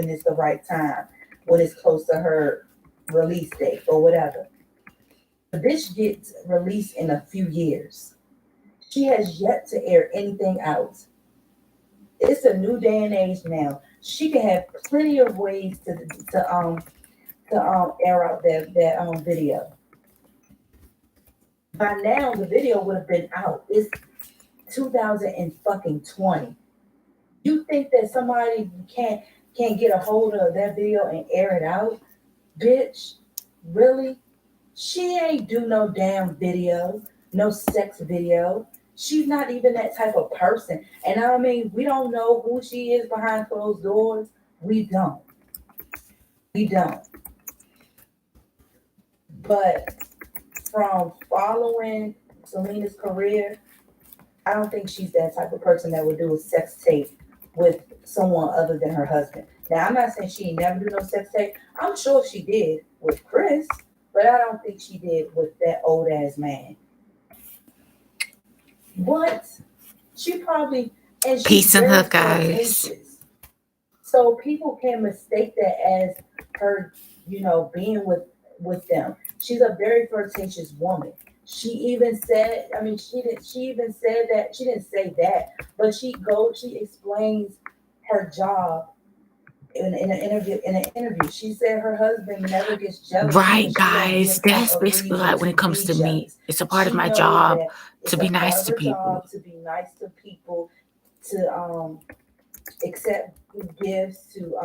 it's the right time, when it's close to her release date or whatever. The bitch gets released in a few years. She has yet to air anything out. It's a new day and age now. She can have plenty of ways to air out that video. By now, the video would have been out. It's 2020. You think that somebody can't get a hold of that video and air it out? Bitch, really? She ain't do no damn video, no sex video. She's not even that type of person. And I mean, we don't know who she is behind closed doors. We don't. We don't. But from following Selena's career, I don't think she's that type of person that would do a sex tape with someone other than her husband. Now, I'm not saying she never do no sex tape. I'm sure she did with Chris, but I don't think she did with that old ass man. What? She probably and she's Peace and very love, guys. flirtatious. So people can mistake that as her, being with them. She's a very flirtatious woman. She even said, I mean, she even said that she didn't say that, but she explains her job in an interview. She said her husband never gets jealous. Right, guys. That's basically like when it comes to me. It's a part of my job to be nice to people. To be nice to people, to accept gifts, to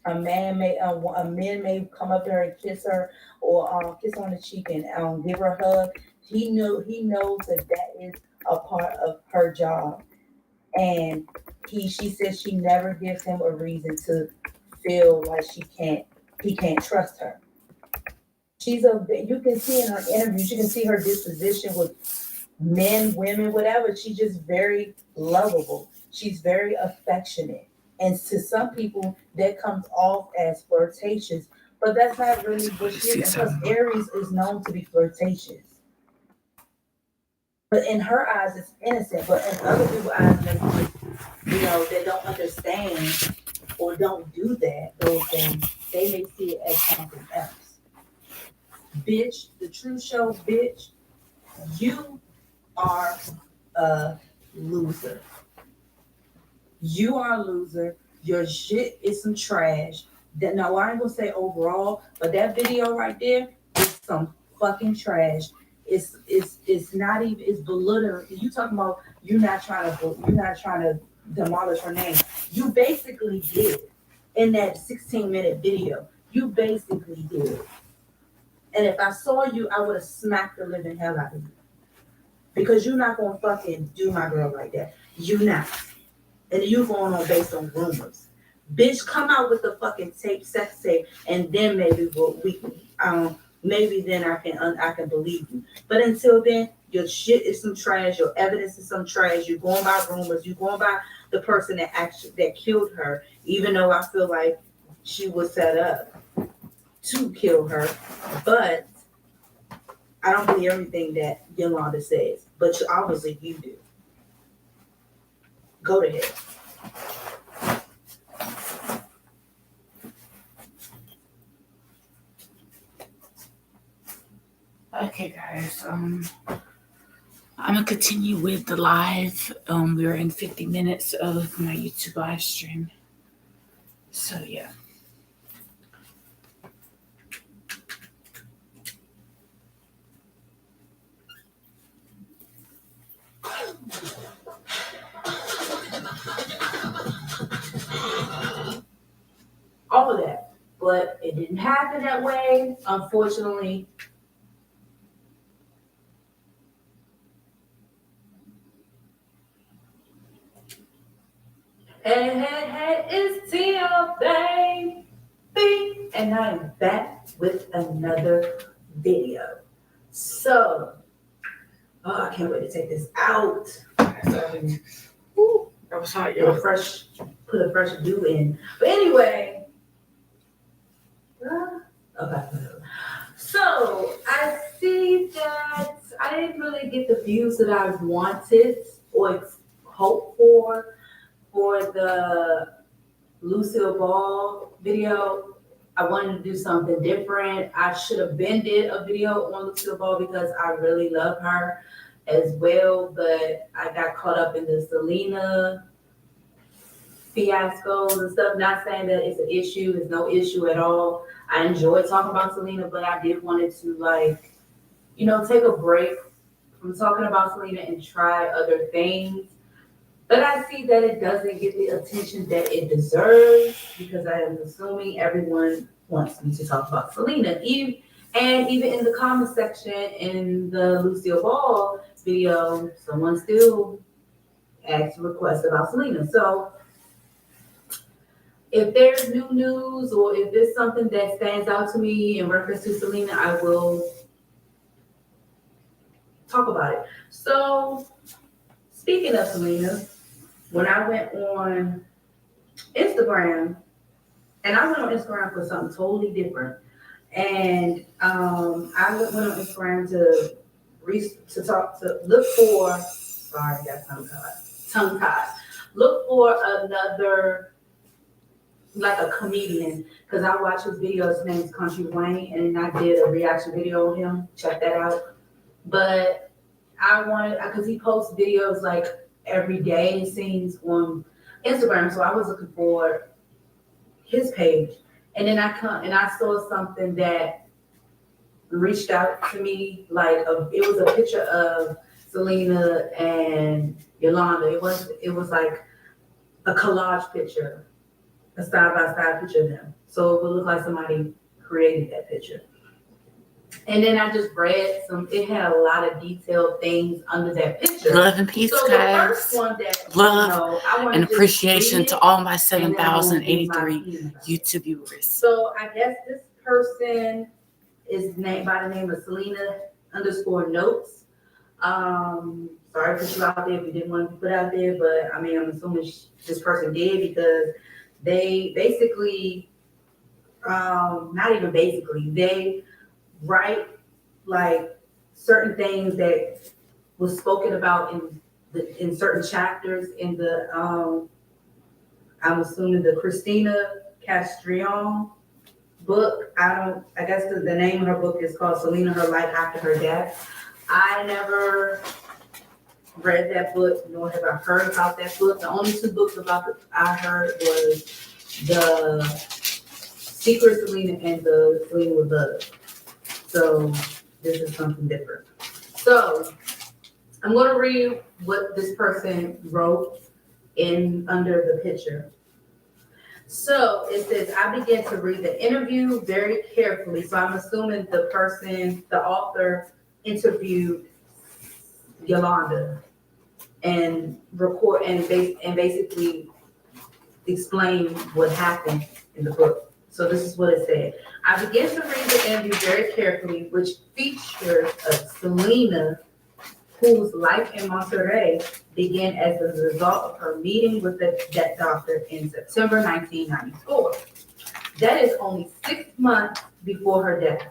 a man may come up to her and kiss her or kiss her on the cheek and give her a hug. He knows that is a part of her job, and she says she never gives him a reason to feel like he can't trust her. You can see in her interviews, you can see her disposition with men, women, whatever. She's just very lovable. She's very affectionate. And to some people, that comes off as flirtatious, but that's not really what she is. Because Aries is known to be flirtatious. But in her eyes, it's innocent. But in other people's eyes, they don't understand or don't do those things. They may see it as something else. Bitch, the true show, bitch, you are a loser. You are a loser. Your shit is some trash. Now I ain't gonna say overall, but that video right there is some fucking trash. It's not even, it's belittling. You talking about you're not trying to demolish her name. You basically did in that 16-minute video. You basically did. And if I saw you, I would have smacked the living hell out of you. Because you're not gonna fucking do my girl like that. You not. And you going on based on rumors. Bitch, come out with the fucking sex tape, and then maybe maybe then I can believe you. But until then, your shit is some trash. Your evidence is some trash. You're going by rumors. You're going by the person that killed her. Even though I feel like she was set up to kill her, but I don't believe everything that Yolanda says. But obviously you do. Go to hell. Okay, guys. I'm gonna continue with the live. We're in 50 minutes of my YouTube live stream. So yeah. All of that. But it didn't happen that way, unfortunately. Hey, it's Tia, baby. And I'm back with another video. So, I can't wait to take this out. Ooh, that was hot, y'all. Put a fresh dew in. But anyway, okay. So, I see that I didn't really get the views that I wanted or hoped for the Lucille Ball video. I wanted to do something different. I should have did a video on Lucille Ball because I really love her as well, but I got caught up in the Selena fiascos and stuff. Not saying that it's an issue, it's no issue at all. I enjoy talking about Selena, but I did want it to take a break from talking about Selena and try other things. But I see that it doesn't get the attention that it deserves because I am assuming everyone wants me to talk about Selena. And even in the comment section in the Lucille Ball video, someone still asked a request about Selena. So if there's new news or if there's something that stands out to me in reference to Selena, I will talk about it. So speaking of Selena, when I went on Instagram, and I went on Instagram for something totally different. And I went on Instagram to look for, sorry, I got tongue tied. Look for another, like a comedian, because I watched his video. His name is Country Wayne, and I did a reaction video on him. Check that out. But I wanted, because he posts videos like every day, it seems, on Instagram. So I was looking for his page, and then I saw something that reached out to me. It was a picture of Selena and Yolanda. It was like a collage picture, a side by side picture of them. So it would look like somebody created that picture. And then I just read it had a lot of detailed things under that picture. Love and peace, so guys. The first one that, love and appreciation to all my 7,083 YouTube viewers. So I guess this person is named by the name of Selena_notes. Sorry to put you out there if you didn't want to be put out there, but I mean, I'm assuming this person did because they basically, not even basically, they write like certain things that was spoken about in certain chapters in the I'm assuming the Christina Castrillon book. I guess the name of her book is called Selena, Her Life After Her Death. I never read that book, nor have I heard about that book. The only two books I heard was the Secret Selena and the Selena with Love. So this is something different. So I'm going to read what this person wrote under the picture. So it says, I began to read the interview very carefully. So I'm assuming the author interviewed Yolanda and basically explain what happened in the book. So this is what it said. I began to read the interview very carefully, which featured Selena, whose life in Monterey began as a result of her meeting with that doctor in September 1994. That is only 6 months before her death.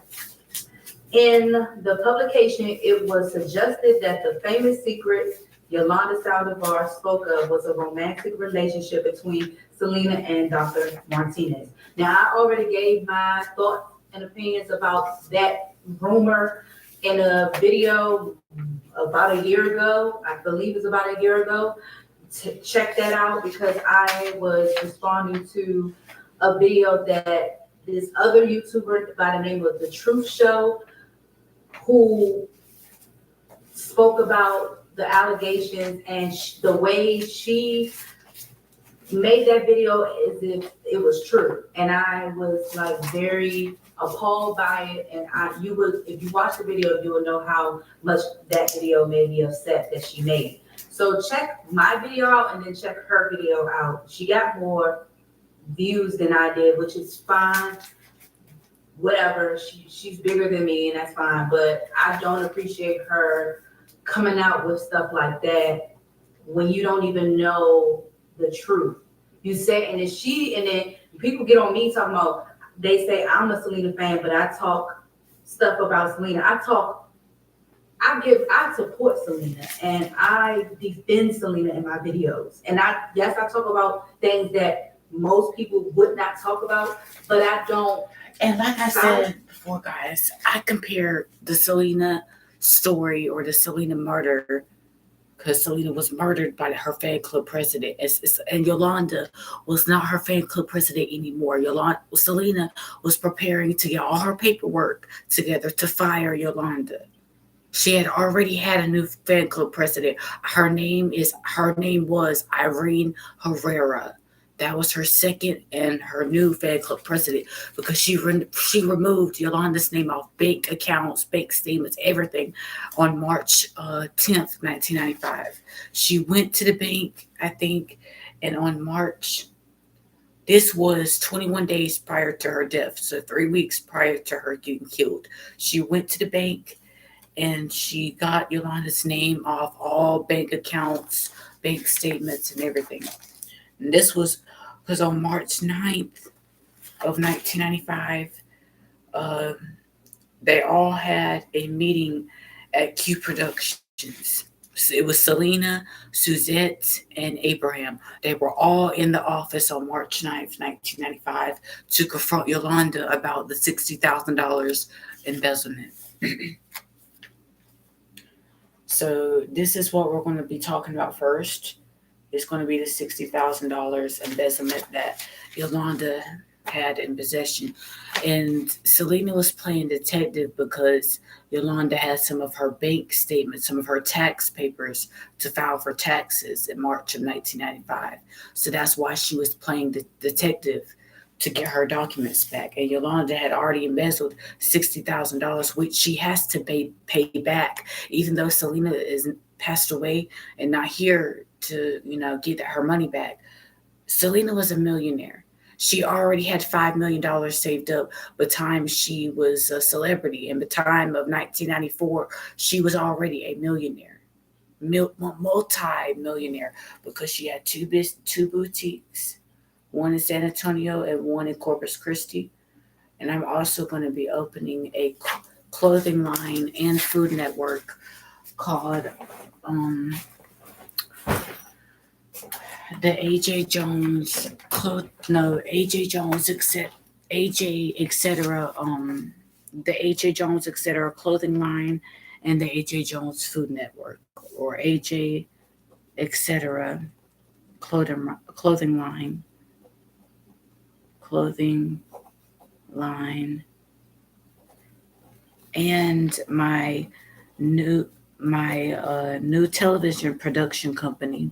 In the publication, it was suggested that the famous secret Yolanda Saldivar spoke of was a romantic relationship between Selena and Dr. Martinez. Now, I already gave my thoughts and opinions about that rumor in a video about a year ago. I believe it's about a year ago. Check that out because I was responding to a video that this other YouTuber by the name of The Truth Show, who spoke about the allegations and the way she made that video as if it was true. And I was like very appalled by it. And if you watch the video, you will know how much that video made me upset that she made. So check my video out and then check her video out. She got more views than I did, which is fine. Whatever. She's bigger than me, and that's fine. But I don't appreciate her coming out with stuff like that when you don't even know the truth. You say, and then people get on me talking about, they say I'm a Selena fan, but I talk stuff about Selena. I support Selena and I defend Selena in my videos. And I talk about things that most people would not talk about, but I don't. And like I said before, guys, I compare the Selena story or the Selena murder, because Selena was murdered by her fan club president. And Yolanda was not her fan club president anymore. Selena was preparing to get all her paperwork together to fire Yolanda. She had already had a new fan club president. Her name was Irene Herrera. That was her second and her new fan club president, because she removed Yolanda's name off bank accounts, bank statements, everything on March 10th, 1995. She went to the bank, I think, and on March, this was 21 days prior to her death, so 3 weeks prior to her getting killed. She went to the bank and she got Yolanda's name off all bank accounts, bank statements, and everything. And this was because on March 9th of 1995, they all had a meeting at Q Productions. It was Selena, Suzette, and Abraham. They were all in the office on March 9th, 1995, to confront Yolanda about the $60,000 embezzlement. So this is what we're going to be talking about first. It's going to be the $60,000 embezzlement that Yolanda had in possession. And Selena was playing detective because Yolanda had some of her bank statements, some of her tax papers to file for taxes in March of 1995. So that's why she was playing the detective, to get her documents back. And Yolanda had already embezzled $60,000, which she has to pay back, even though Selena is passed away and not here to, get her money back. Selena was a millionaire. She already had $5 million saved up by the time she was a celebrity. And by the time of 1994, she was already a millionaire, multi-millionaire, because she had two boutiques, one in San Antonio and one in Corpus Christi. And I'm also going to be opening a clothing line and food network called the AJ Jones the AJ Jones etc. clothing line and the AJ Jones food network, or AJ etc. clothing line, and my new television production company.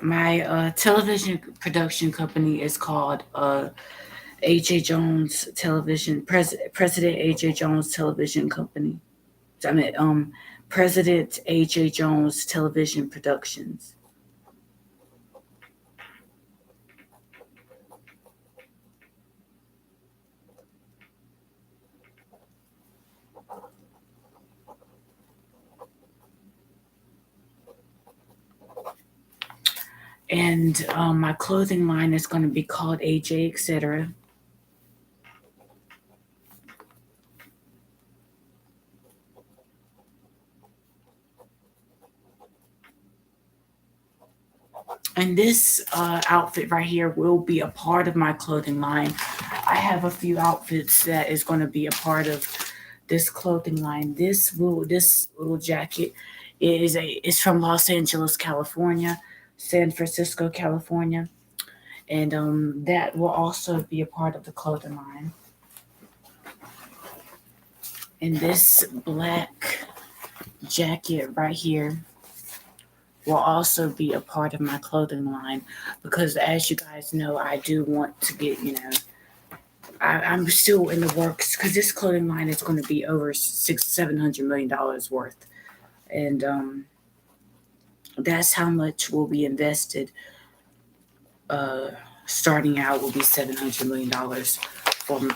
My television production company is called AJ Jones Television, President AJ Jones Television Company. President AJ Jones Television Productions. And my clothing line is going to be called AJ etc. And this outfit right here will be a part of my clothing line. I have a few outfits that is going to be a part of this clothing line. This little jacket is from Los Angeles, California, San Francisco, California, and that will also be a part of the clothing line. And this black jacket right here will also be a part of my clothing line, because as you guys know, I do want to get, I'm still in the works, because this clothing line is going to be over $700 million worth. And that's how much will be invested. Starting out will be $700 million from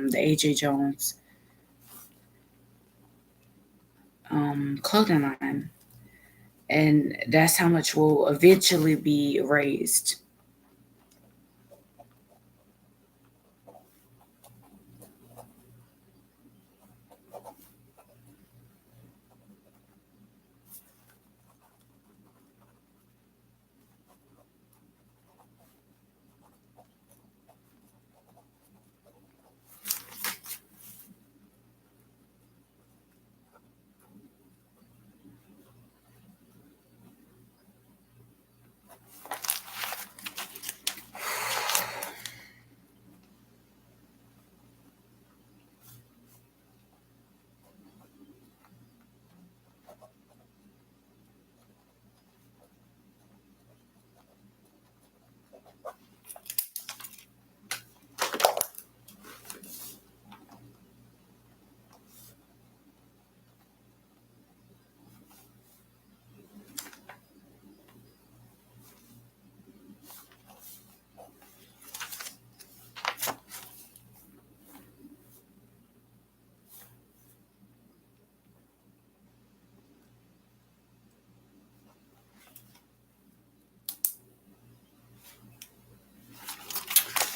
the AJ Jones clothing line. And that's how much will eventually be raised.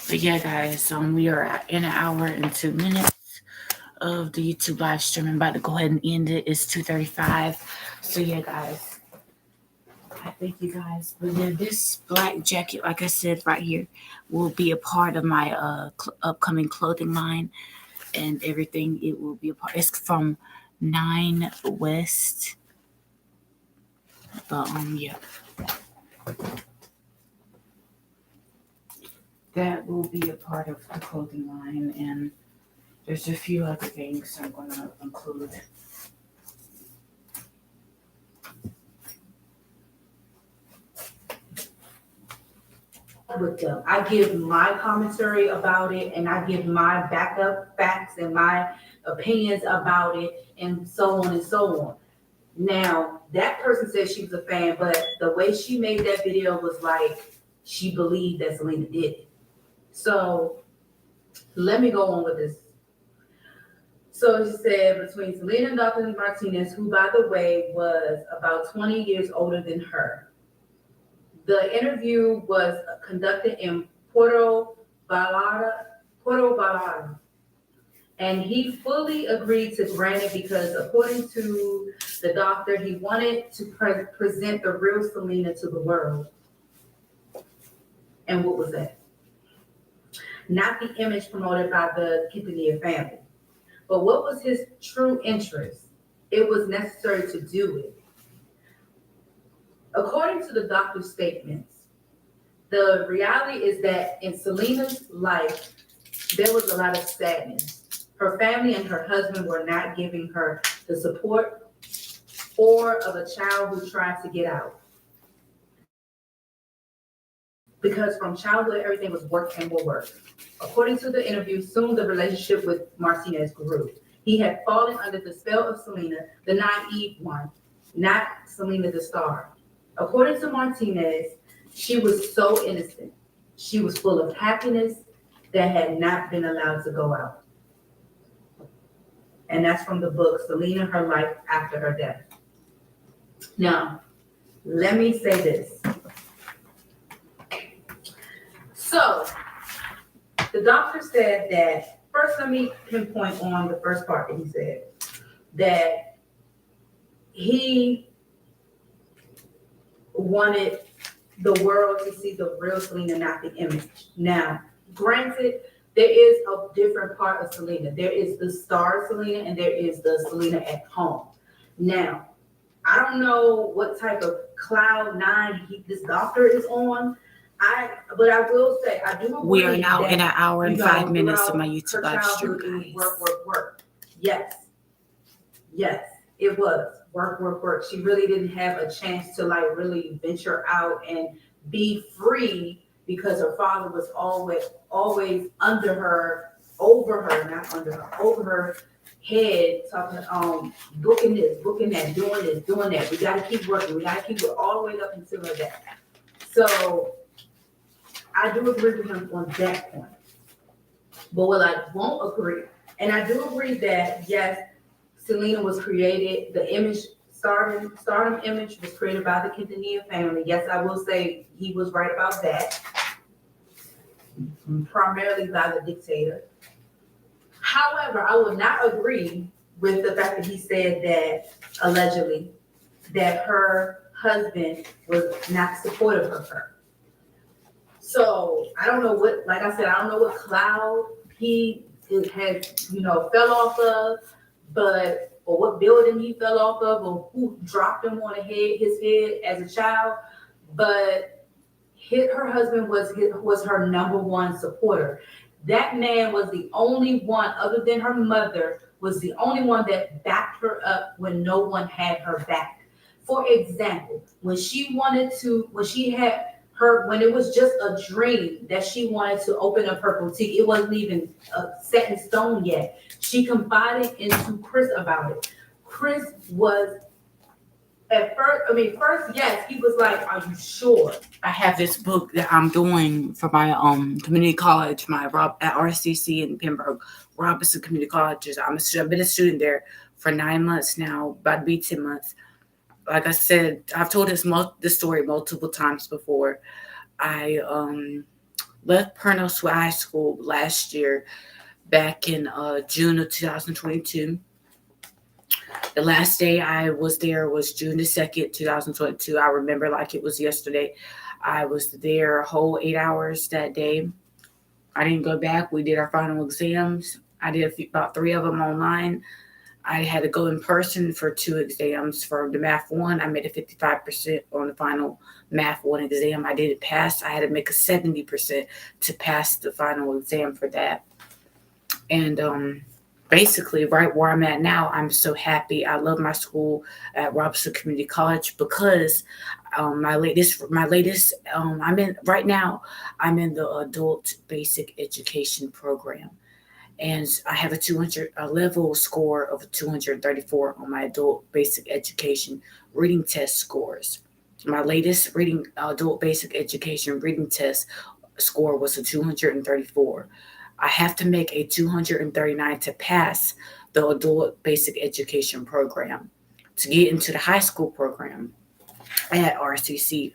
But yeah, guys, we are in an hour and 2 minutes of the YouTube live stream. I'm about to go ahead and end it. It's 2:35. So yeah, guys, I thank you guys. But yeah, this black jacket, like I said right here, will be a part of my upcoming clothing line and everything. It will be a part. It's from 9 West. But yeah. That will be a part of the clothing line, and there's a few other things I'm going to include. With them, I give my commentary about it, and I give my backup facts and my opinions about it, and so on and so on. Now, that person said she was a fan, but the way she made that video was like she believed that Selena did it. So let me go on with this. So she said between Selena and Dr. Martinez, who by the way was about 20 years older than her. The interview was conducted in Puerto Vallarta, and he fully agreed to grant it because, according to the doctor, he wanted to present the real Selena to the world. And what was that? Not the image promoted by the Quintanilla family. But what was his true interest? It was necessary to do it. According to the doctor's statements, the reality is that in Selena's life, there was a lot of sadness. Her family and her husband were not giving her the support or of a child who tried to get out. Because from childhood, everything was work and more work. According to the interview, soon the relationship with Martinez grew. He had fallen under the spell of Selena, the naive one, not Selena the star. According to Martinez, she was so innocent. She was full of happiness that had not been allowed to go out. And that's from the book, Selena, Her Life After Her Death. Now, let me say this. So, the doctor said that, first let me pinpoint on the first part that he said, that he wanted the world to see the real Selena, not the image. Now, granted, there is a different part of Selena. There is the star Selena and there is the Selena at home. Now, I don't know what type of cloud nine this doctor is on. But I will say, I do agree. We are now in an hour and 5 minutes of my YouTube live stream, guys. Work. Yes. It was work, work, work. She really didn't have a chance to like really venture out and be free because her father was always under her, over her, not under her, over her head, talking, booking this, booking that, doing this, doing that. We gotta keep working. We gotta keep it all the way up until her death. So I do agree with him on that point. But what I won't agree, and I do agree that yes, Selena was created, the image, stardom image was created by the Quintanilla family. Yes, I will say he was right about that, primarily by the dictator. However, I will not agree with the fact that he said that, allegedly, that her husband was not supportive of her. So I don't know what, like I said, I don't know what cloud he had, fell off of, but or what building he fell off of, or who dropped him on his head as a child. But her husband was her number one supporter. That man was the only one, other than her mother, was the only one that backed her up when no one had her back. For example, when it was just a dream that she wanted to open up her boutique, it wasn't even set in stone yet. She confided into Chris about it. Chris was first, yes, he was like, "Are you sure?" I have this book that I'm doing for my community college, at RCC in Pembroke, Robinson Community College. I've been a student there for 9 months now, about to be 10 months. Like I said, I've told this story multiple times before. I left Pernell High School last year, back in June of 2022. The last day I was there was June the 2nd, 2022. I remember like it was yesterday. I was there a whole 8 hours that day. I didn't go back. We did our final exams. I did about 3 of them online. I had to go in person for 2 exams. For the Math 1, I made a 55% on the final Math 1 exam. I didn't pass. I had to make a 70% to pass the final exam for that. And basically, right where I'm at now, I'm so happy. I love my school at Robinson Community College because my latest, I'm in right now. I'm in the adult basic education program, and I have a level score of 234 on my adult basic education reading test scores. My latest adult basic education reading test score was a 234. I have to make a 239 to pass the adult basic education program to get into the high school program at RCC.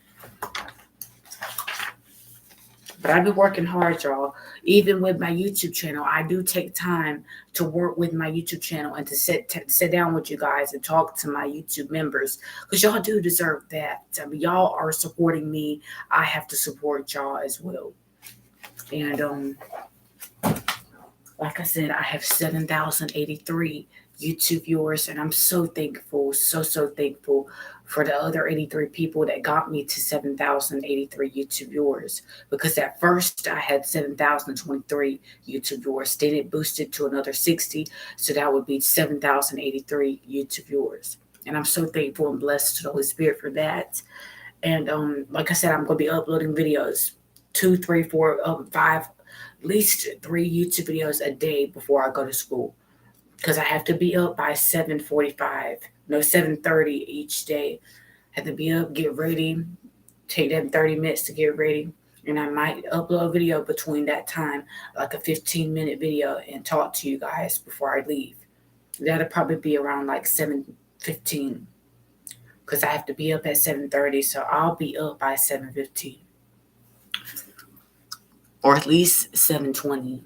But I've been working hard, y'all. Even with my YouTube channel, I do take time to work with my YouTube channel and to sit down with you guys and talk to my YouTube members, because y'all do deserve that. I mean, y'all are supporting me. I have to support y'all as well. And like I said, I have 7,083 YouTube viewers, and I'm so thankful, so thankful for the other 83 people that got me to 7,083 YouTube viewers. Because at first I had 7,023 YouTube viewers, then it boosted to another 60, so that would be 7,083 YouTube viewers. And I'm so thankful and blessed to the Holy Spirit for that. And like I said, I'm going to be uploading videos, 2, 3, 4, 5. At least 3 YouTube videos a day before I go to school, because I have to be up by 7:30 each day. I have to be up, get ready, take them 30 minutes to get ready, and I might upload a video between that time, like a 15-minute video, and talk to you guys before I leave. That'll probably be around like 7:15, because I have to be up at 7:30, so I'll be up by 7:15. Or at least 7:20.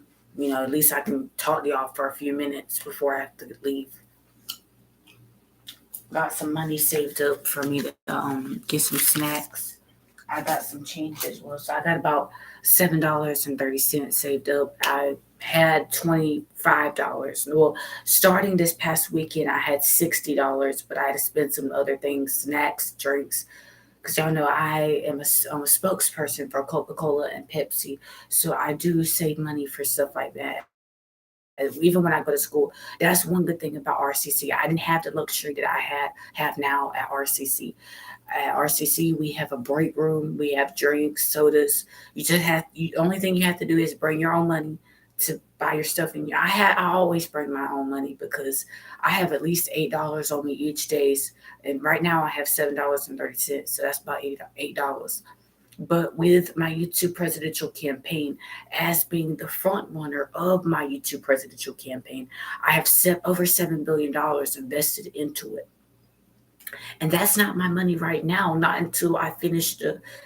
At least I can talk to y'all for a few minutes before I have to leave. Got some money saved up for me to get some snacks. I got some change as well. So I got about $7.30 saved up. I had $25. Well, starting this past weekend, I had $60, but I had to spend some other things, snacks, drinks. Because y'all know I'm a spokesperson for Coca-Cola and Pepsi. So I do save money for stuff like that. even when I go to school. That's one good thing about RCC. I didn't have the luxury that I have now at RCC. At RCC, we have a break room. We have drinks, sodas. Only thing you have to do is bring your own money to buy your stuff. And I always bring my own money because I have at least $8 on me each days. And right now I have $7.30, so that's about $8. But with my YouTube presidential campaign, as being the front runner of my YouTube presidential campaign, I have over $7 billion invested into it. And that's not my money right now, not until I finish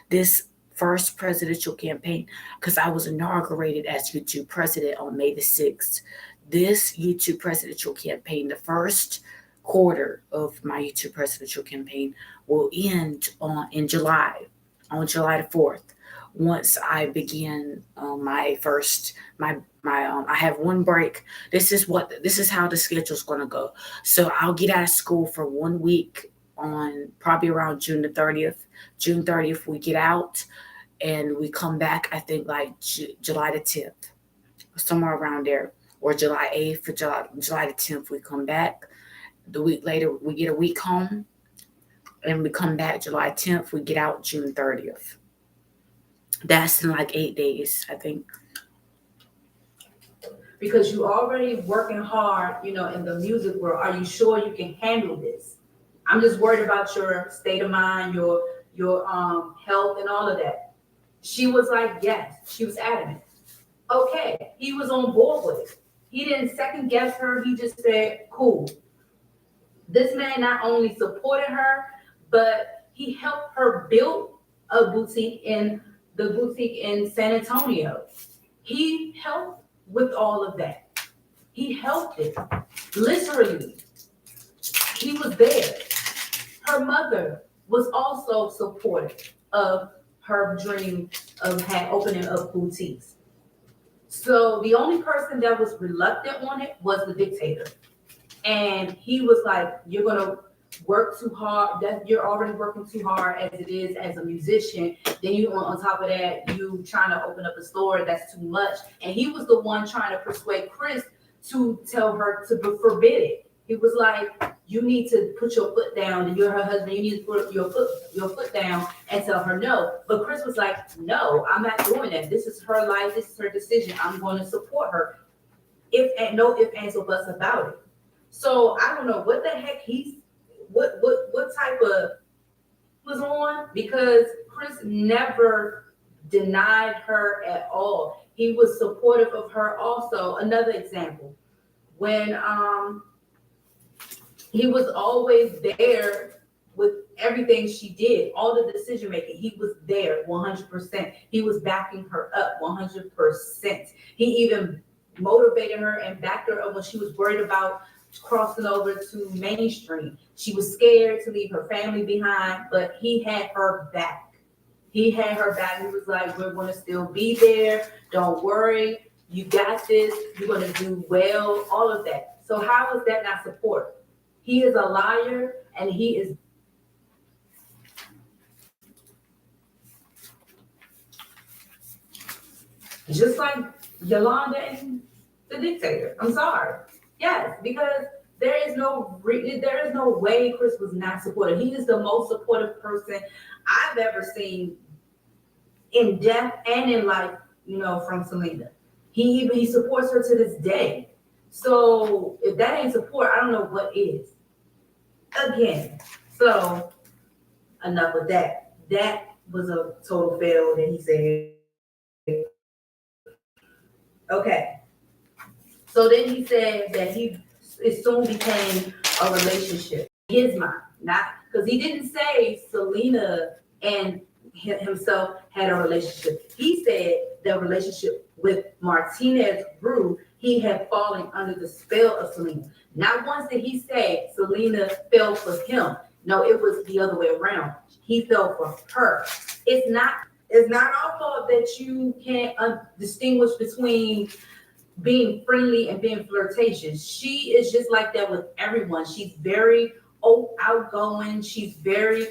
this first presidential campaign, because I was inaugurated as YouTube president on May the 6th. This YouTube presidential campaign, the first quarter of my YouTube presidential campaign, will end in July, on July the 4th. Once I begin I have one break. This is how the schedule's going to go. So I'll get out of school for 1 week on probably around June the 30th. June 30th, we get out and we come back, I think like July the 10th, somewhere around there, or July 8th or July the 10th, we come back. The week later, we get a week home and we come back July 10th, we get out June 30th. That's in like 8 days, I think. Because you already working hard, in the music world. Are you sure you can handle this? I'm just worried about your state of mind, your health and all of that. She was like, yes. She was adamant. Okay. He was on board with it. He didn't second guess her. He just said, cool. This man not only supported her, but he helped her build a boutique in San Antonio. He helped with all of that. He helped it. Literally. He was there. Her mother was also supportive of her dream of opening up boutiques. So the only person that was reluctant on it was the dictator. And he was like, you're going to work too hard. You're already working too hard as it is as a musician. Then you on top of that, you trying to open up a store. That's too much. And he was the one trying to persuade Chris to tell her to forbid it. He was like, you need to put your foot down, and you're her husband. You need to put your foot down and tell her no. But Chris was like, no, I'm not doing that. This is her life. This is her decision. I'm going to support her. No ifs, ands, or buts about it. So I don't know what the heck what type of was on, because Chris never denied her at all. He was supportive of her also. Another example, when he was always there with everything she did, all the decision making. He was there 100%. He was backing her up 100%. He even motivated her and backed her up when she was worried about crossing over to mainstream. She was scared to leave her family behind, but he had her back. He had her back. He was like, we're going to still be there. Don't worry. You got this. You're going to do well. All of that. So how is that not support? He is a liar, and he is just like Yolanda and the dictator. I'm sorry. Yes, because there is no way Chris was not supportive. He is the most supportive person I've ever seen in death and in life, from Selena. He supports her to this day. So if that ain't support, I don't know what is. Again, so enough of that. That was a total fail that he said. Okay. So then he said that it soon became a relationship. In his mind, not because he didn't say Selena and himself had a relationship. He said the relationship with Martinez grew. He had fallen under the spell of Selena. Not once did he say Selena fell for him. No, it was the other way around. He fell for her. It's not our fault that you can't distinguish between being friendly and being flirtatious. She is just like that with everyone. She's very outgoing. She's very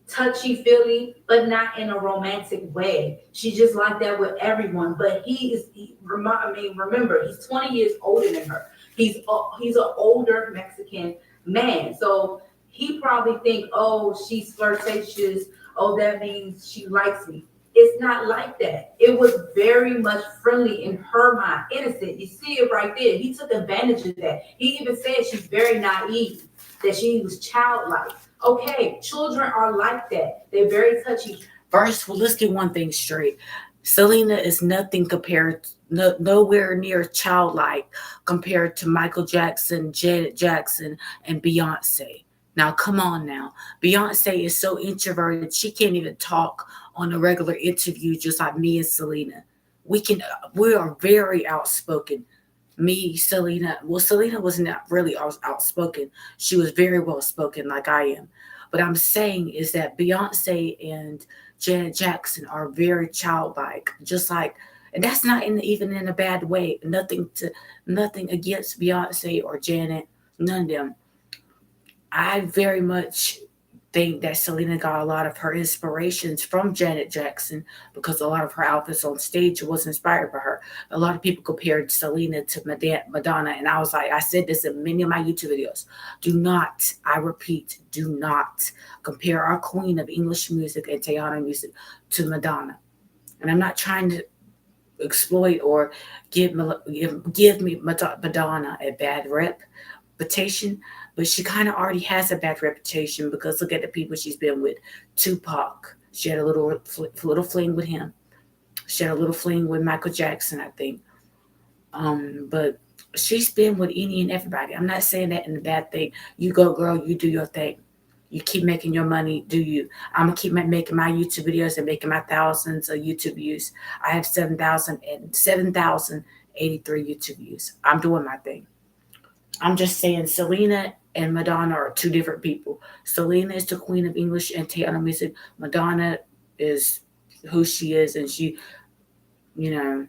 touchy-feely, but not in a romantic way. She's just like that with everyone. But remember, he's 20 years older than her. He's an older Mexican man. So he probably think, oh, she's flirtatious. Oh, that means she likes me. It's not like that. It was very much friendly in her mind, innocent. You see it right there. He took advantage of that. He even said she's very naive, that she was childlike. Okay, children are like that. They're very touchy. First, well, let's get one thing straight. Selena is nothing compared, nowhere near childlike compared to Michael Jackson, Janet Jackson, and Beyonce. Now, come on now. Beyonce is so introverted, she can't even talk on a regular interview just like me and Selena. We are very outspoken. Me, Selena, well, Selena was not really outspoken. She was very well spoken like I am. But I'm saying is that Beyonce and Janet Jackson are very childlike, just like, and that's not even in a bad way. Nothing against Beyonce or Janet, none of them. I very much think that Selena got a lot of her inspirations from Janet Jackson because a lot of her outfits on stage was inspired by her. A lot of people compared Selena to Madonna, and I was like, I said this in many of my YouTube videos. Do not, I repeat, do not compare our queen of English music and Tejano music to Madonna. And I'm not trying to exploit or give me Madonna a bad reputation, but she kind of already has a bad reputation because look at the people she's been with. Tupac, she had a little fling with him. She had a little fling with Michael Jackson, I think. But she's been with any and everybody. I'm not saying that in a bad thing. You go, girl. You do your thing. You keep making your money. Do you? I'm gonna keep making my YouTube videos and making my thousands of YouTube views. I have 7,083 YouTube views. I'm doing my thing. I'm just saying Selena and Madonna are two different people. Selena is the queen of English and Tejano music. Madonna is who she is, and you know,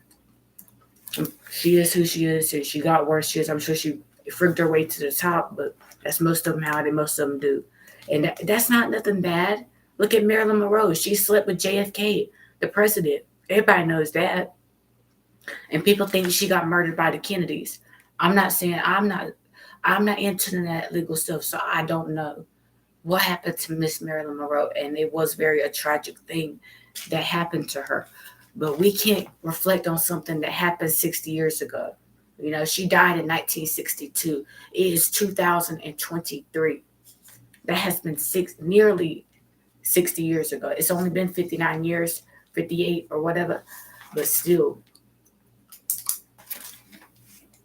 she is who she is, and she got where she is. I'm sure she frigged her way to the top, but that's most of them how they most of them do. And that's not nothing bad. Look at Marilyn Monroe. She slept with JFK, the president. Everybody knows that. And people think she got murdered by the Kennedys. I'm not saying I'm not into that legal stuff, so I don't know what happened to Miss Marilyn Monroe, and it was very a tragic thing that happened to her. But we can't reflect on something that happened 60 years ago. You know, she died in 1962. It is 2023. That has been nearly 60 years ago. It's only been 59 years, 58 or whatever, but still.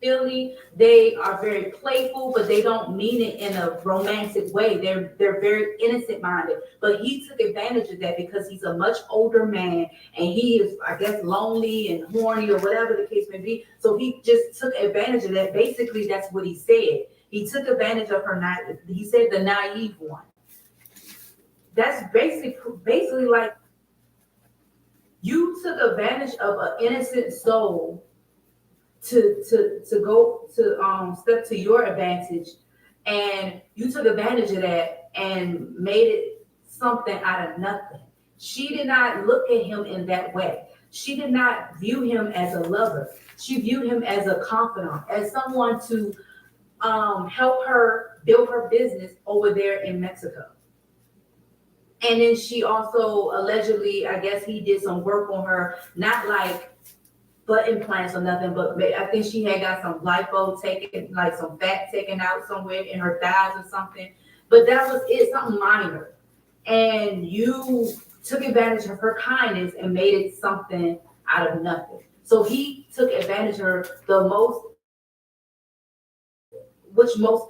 Philly, they are very playful, but they don't mean it in a romantic way. They're very innocent minded. But he took advantage of that because he's a much older man and he is, I guess, lonely and horny or whatever the case may be. So he just took advantage of that. Basically, that's what he said. He took advantage of her. He said the naive one. That's basically like you took advantage of an innocent soul to go to step to your advantage, and you took advantage of that and made it something out of nothing. She did not look at him in that way. She did not view him as a lover. She viewed him as a confidant, as someone to help her build her business over there in Mexico. And then she also allegedly, I guess he did some work on her, not like butt implants or nothing, but I think she had got some lipo taken, like some fat taken out somewhere in her thighs or something. But that was it, something minor. And you took advantage of her kindness and made it something out of nothing. So he took advantage of her which most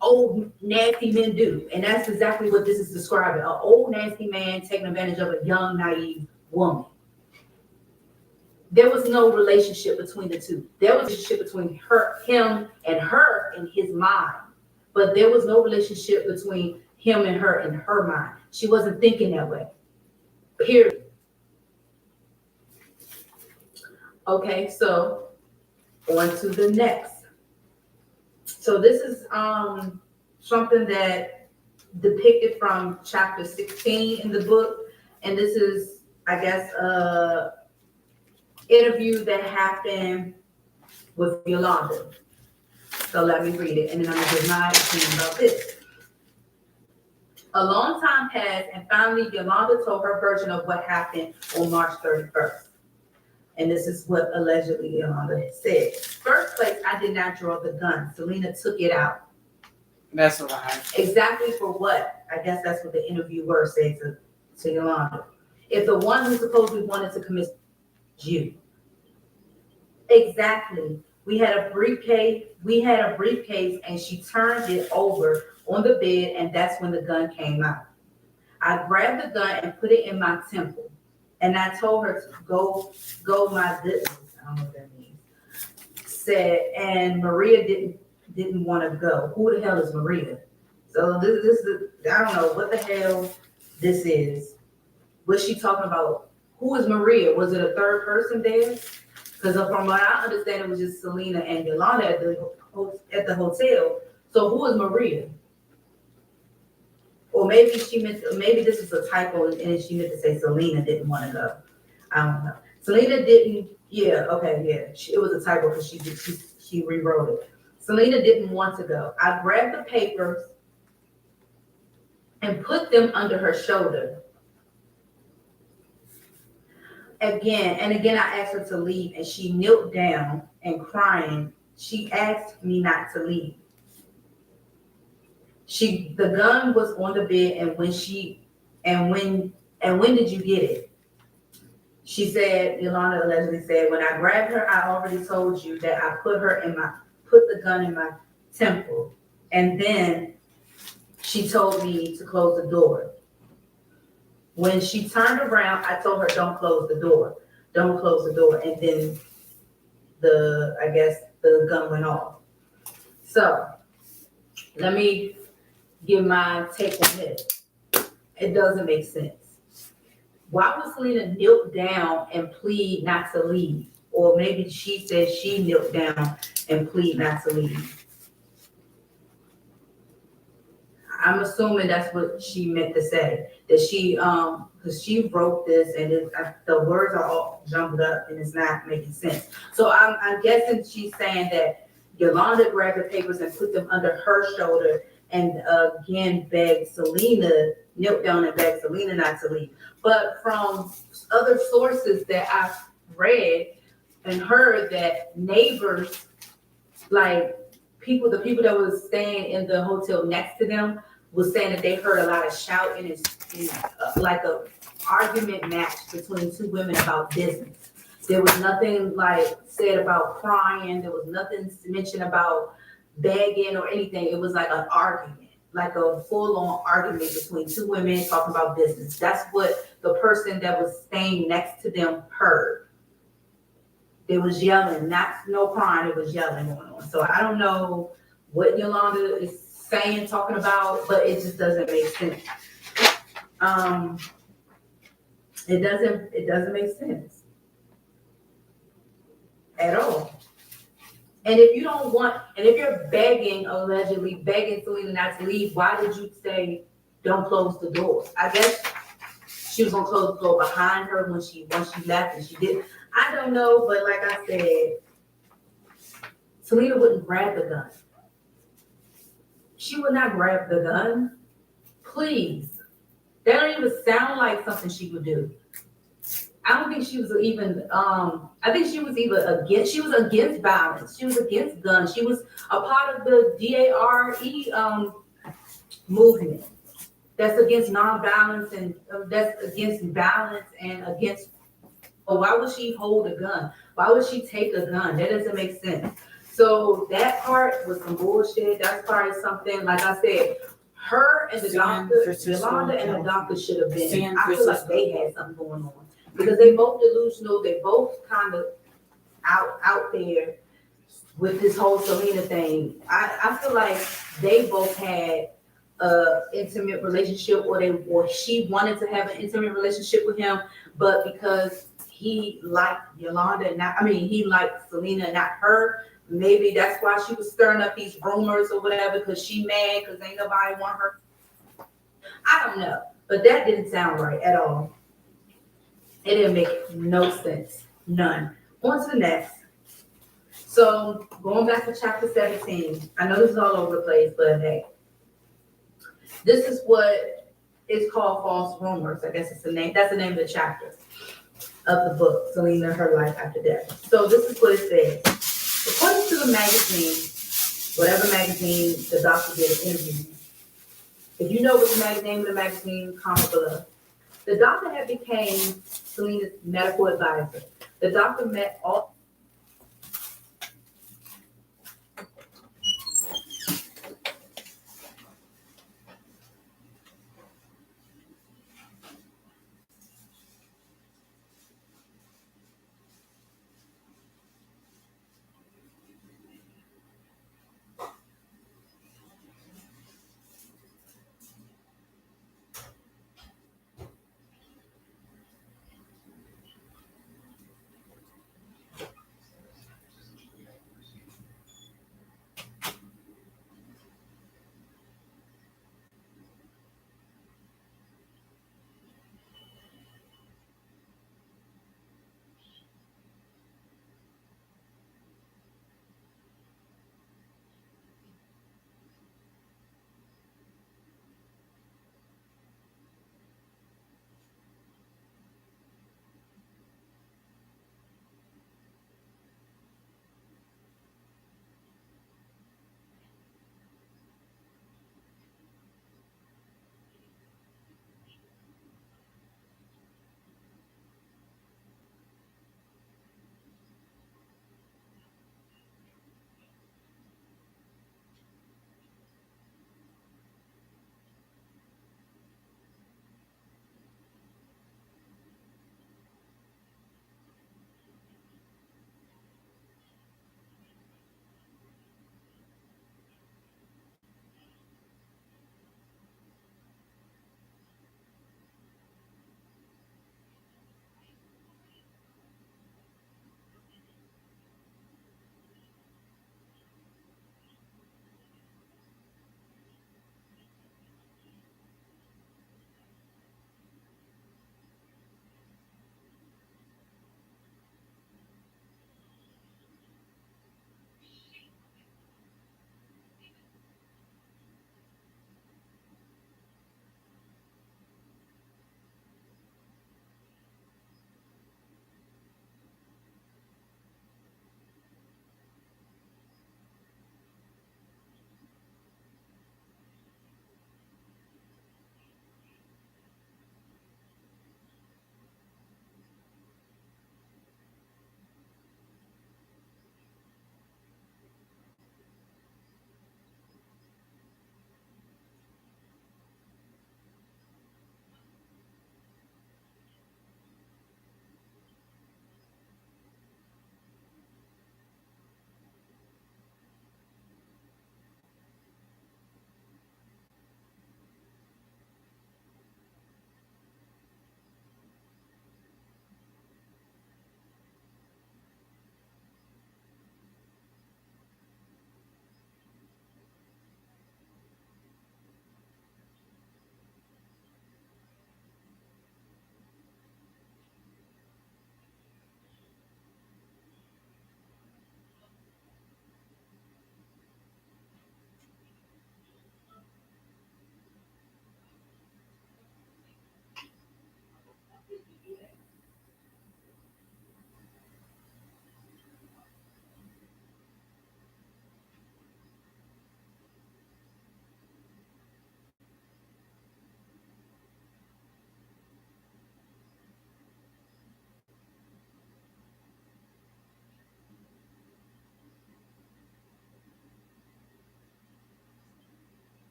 old nasty men do. And that's exactly what this is describing. An old nasty man taking advantage of a young, naive woman. There was no relationship between the two. There was a relationship between him and her in his mind. But there was no relationship between him and her in her mind. She wasn't thinking that way. Period. Okay, so on to the next. So this is something that depicted from chapter 16 in the book. And this is, I guess, a interview that happened with Yolanda. So let me read it, and then I'm gonna give my opinion about this. A long time passed, and finally Yolanda told her version of what happened on March 31st. And this is what allegedly Yolanda said. First place, I did not draw the gun. Selena took it out. That's a lie. Exactly for what? I guess that's what the interviewer said to Yolanda. If the one who supposedly wanted to commit you. Exactly. We had a briefcase, and she turned it over on the bed, and that's when the gun came out. I grabbed the gun and put it in my temple. And I told her to go my goodness. I don't know what that means. Said, and Maria didn't want to go. Who the hell is Maria? So this is, I don't know what the hell this is. What's she talking about? Who is Maria? Was it a third person there? Because from what I understand, it was just Selena and Yolanda at the hotel. So who is Maria? Or maybe maybe this is a typo and she meant to say Selena didn't want to go. I don't know. Selena didn't, yeah, okay, yeah. It was a typo because she rewrote it. Selena didn't want to go. I grabbed the papers and put them under her shoulder. Again, I asked her to leave, and she knelt down and crying. She asked me not to leave. The gun was on the bed, and when did you get it? She said, Yolanda allegedly said, when I grabbed her, I already told you that I put the gun in my temple, and then she told me to close the door. When she turned around, I told her, don't close the door. Don't close the door. And then the gun went off. So let me give my take on this. It doesn't make sense. Why would Selena kneel down and plead not to leave? Or maybe she said she knelt down and plead not to leave. I'm assuming that's what she meant to say. That she, because she wrote this and the words are all jumbled up and it's not making sense. So I'm guessing she's saying that Yolanda grabbed the papers and put them under her shoulder and again knelt down and begged Selena not to leave. But from other sources that I've read and heard, that neighbors, like the people that was staying in the hotel next to them, was saying that they heard a lot of shouting and like a argument match between two women about business. There was nothing like said about crying. There was nothing mentioned about begging or anything. It was like an argument, like a full-on argument between two women talking about business. That's what the person that was staying next to them heard. There was yelling, no crying. It was yelling going on. So I don't know what Yolanda is saying, talking about, but it just doesn't make sense. It doesn't make sense at all. And if you don't want, and if you're allegedly begging Selena not to leave, why did you say don't close the door? I guess she was gonna close the door behind her once she left, and she didn't. I don't know, but like I said, Selena wouldn't grab the gun. She would not grab the gun. Please. That don't even sound like something she would do. I don't think she was even, I think she was against violence. She was against guns. She was a part of the DARE movement. That's against nonviolence and that's against violence and against, why would she hold a gun? Why would she take a gun? That doesn't make sense. So that part was some bullshit. That's probably something, like I said, her and the doctor, Yolanda and the doctor should have been, I feel like they had something going on. Because they both delusional, they both kind of out there with this whole Selena thing. I feel like they both had a intimate relationship, or she wanted to have an intimate relationship with him, but because he liked Yolanda he liked Selena and not her. Maybe that's why she was stirring up these rumors or whatever, because she mad because ain't nobody want her I don't know, but that didn't sound right at all. It didn't make no sense, none. On to the next. So going back to chapter 17, I know this is all over the place, but hey, this is what is called false rumors. I guess it's the name. That's the name of the chapter of the book, Selena, Her Life After Death. So this is what it says. According to the magazine, whatever magazine the doctor did an interview, if you know what the name of the magazine, comment below. The doctor had became Selena's medical advisor. The doctor met all.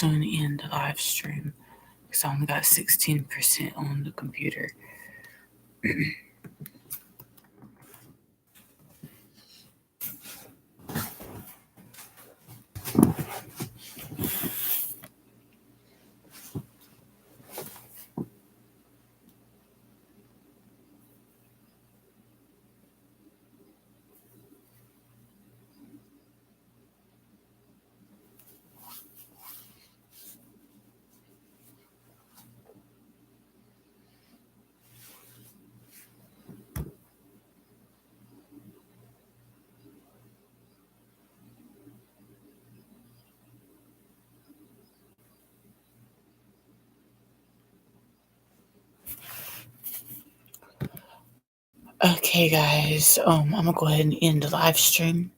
soon end the live stream because I only got 16% on the computer. Okay, guys, I'm gonna go ahead and end the live stream.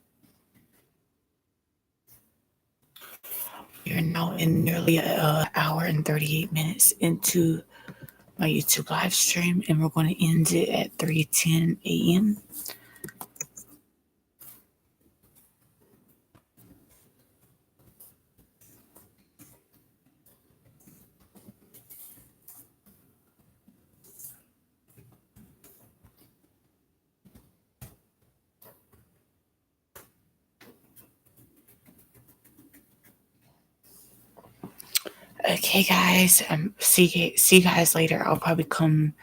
We're now in nearly an hour and 38 minutes into my YouTube live stream, and we're going to end it at 3:10 a.m. Okay, guys. See you guys later. I'll probably come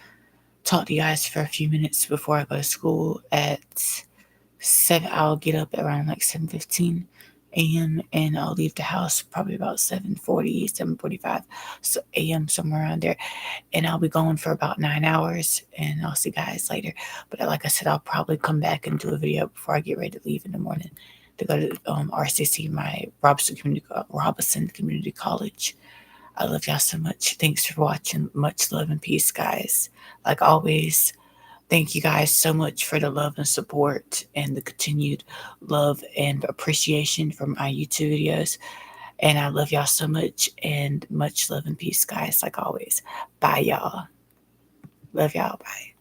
talk to you guys for a few minutes before I go to school at 7. I'll get up around like 7:15 a.m. and I'll leave the house probably about 7:40, 7:45 a.m. somewhere around there. And I'll be gone for about 9 hours. And I'll see you guys later. But like I said, I'll probably come back and do a video before I get ready to leave in the morning to go to RCC, my Robinson Community College. I love y'all so much. Thanks for watching. Much love and peace, guys. Like always, thank you guys so much for the love and support and the continued love and appreciation for my YouTube videos. And I love y'all so much, and much love and peace, guys, like always. Bye, y'all. Love y'all. Bye.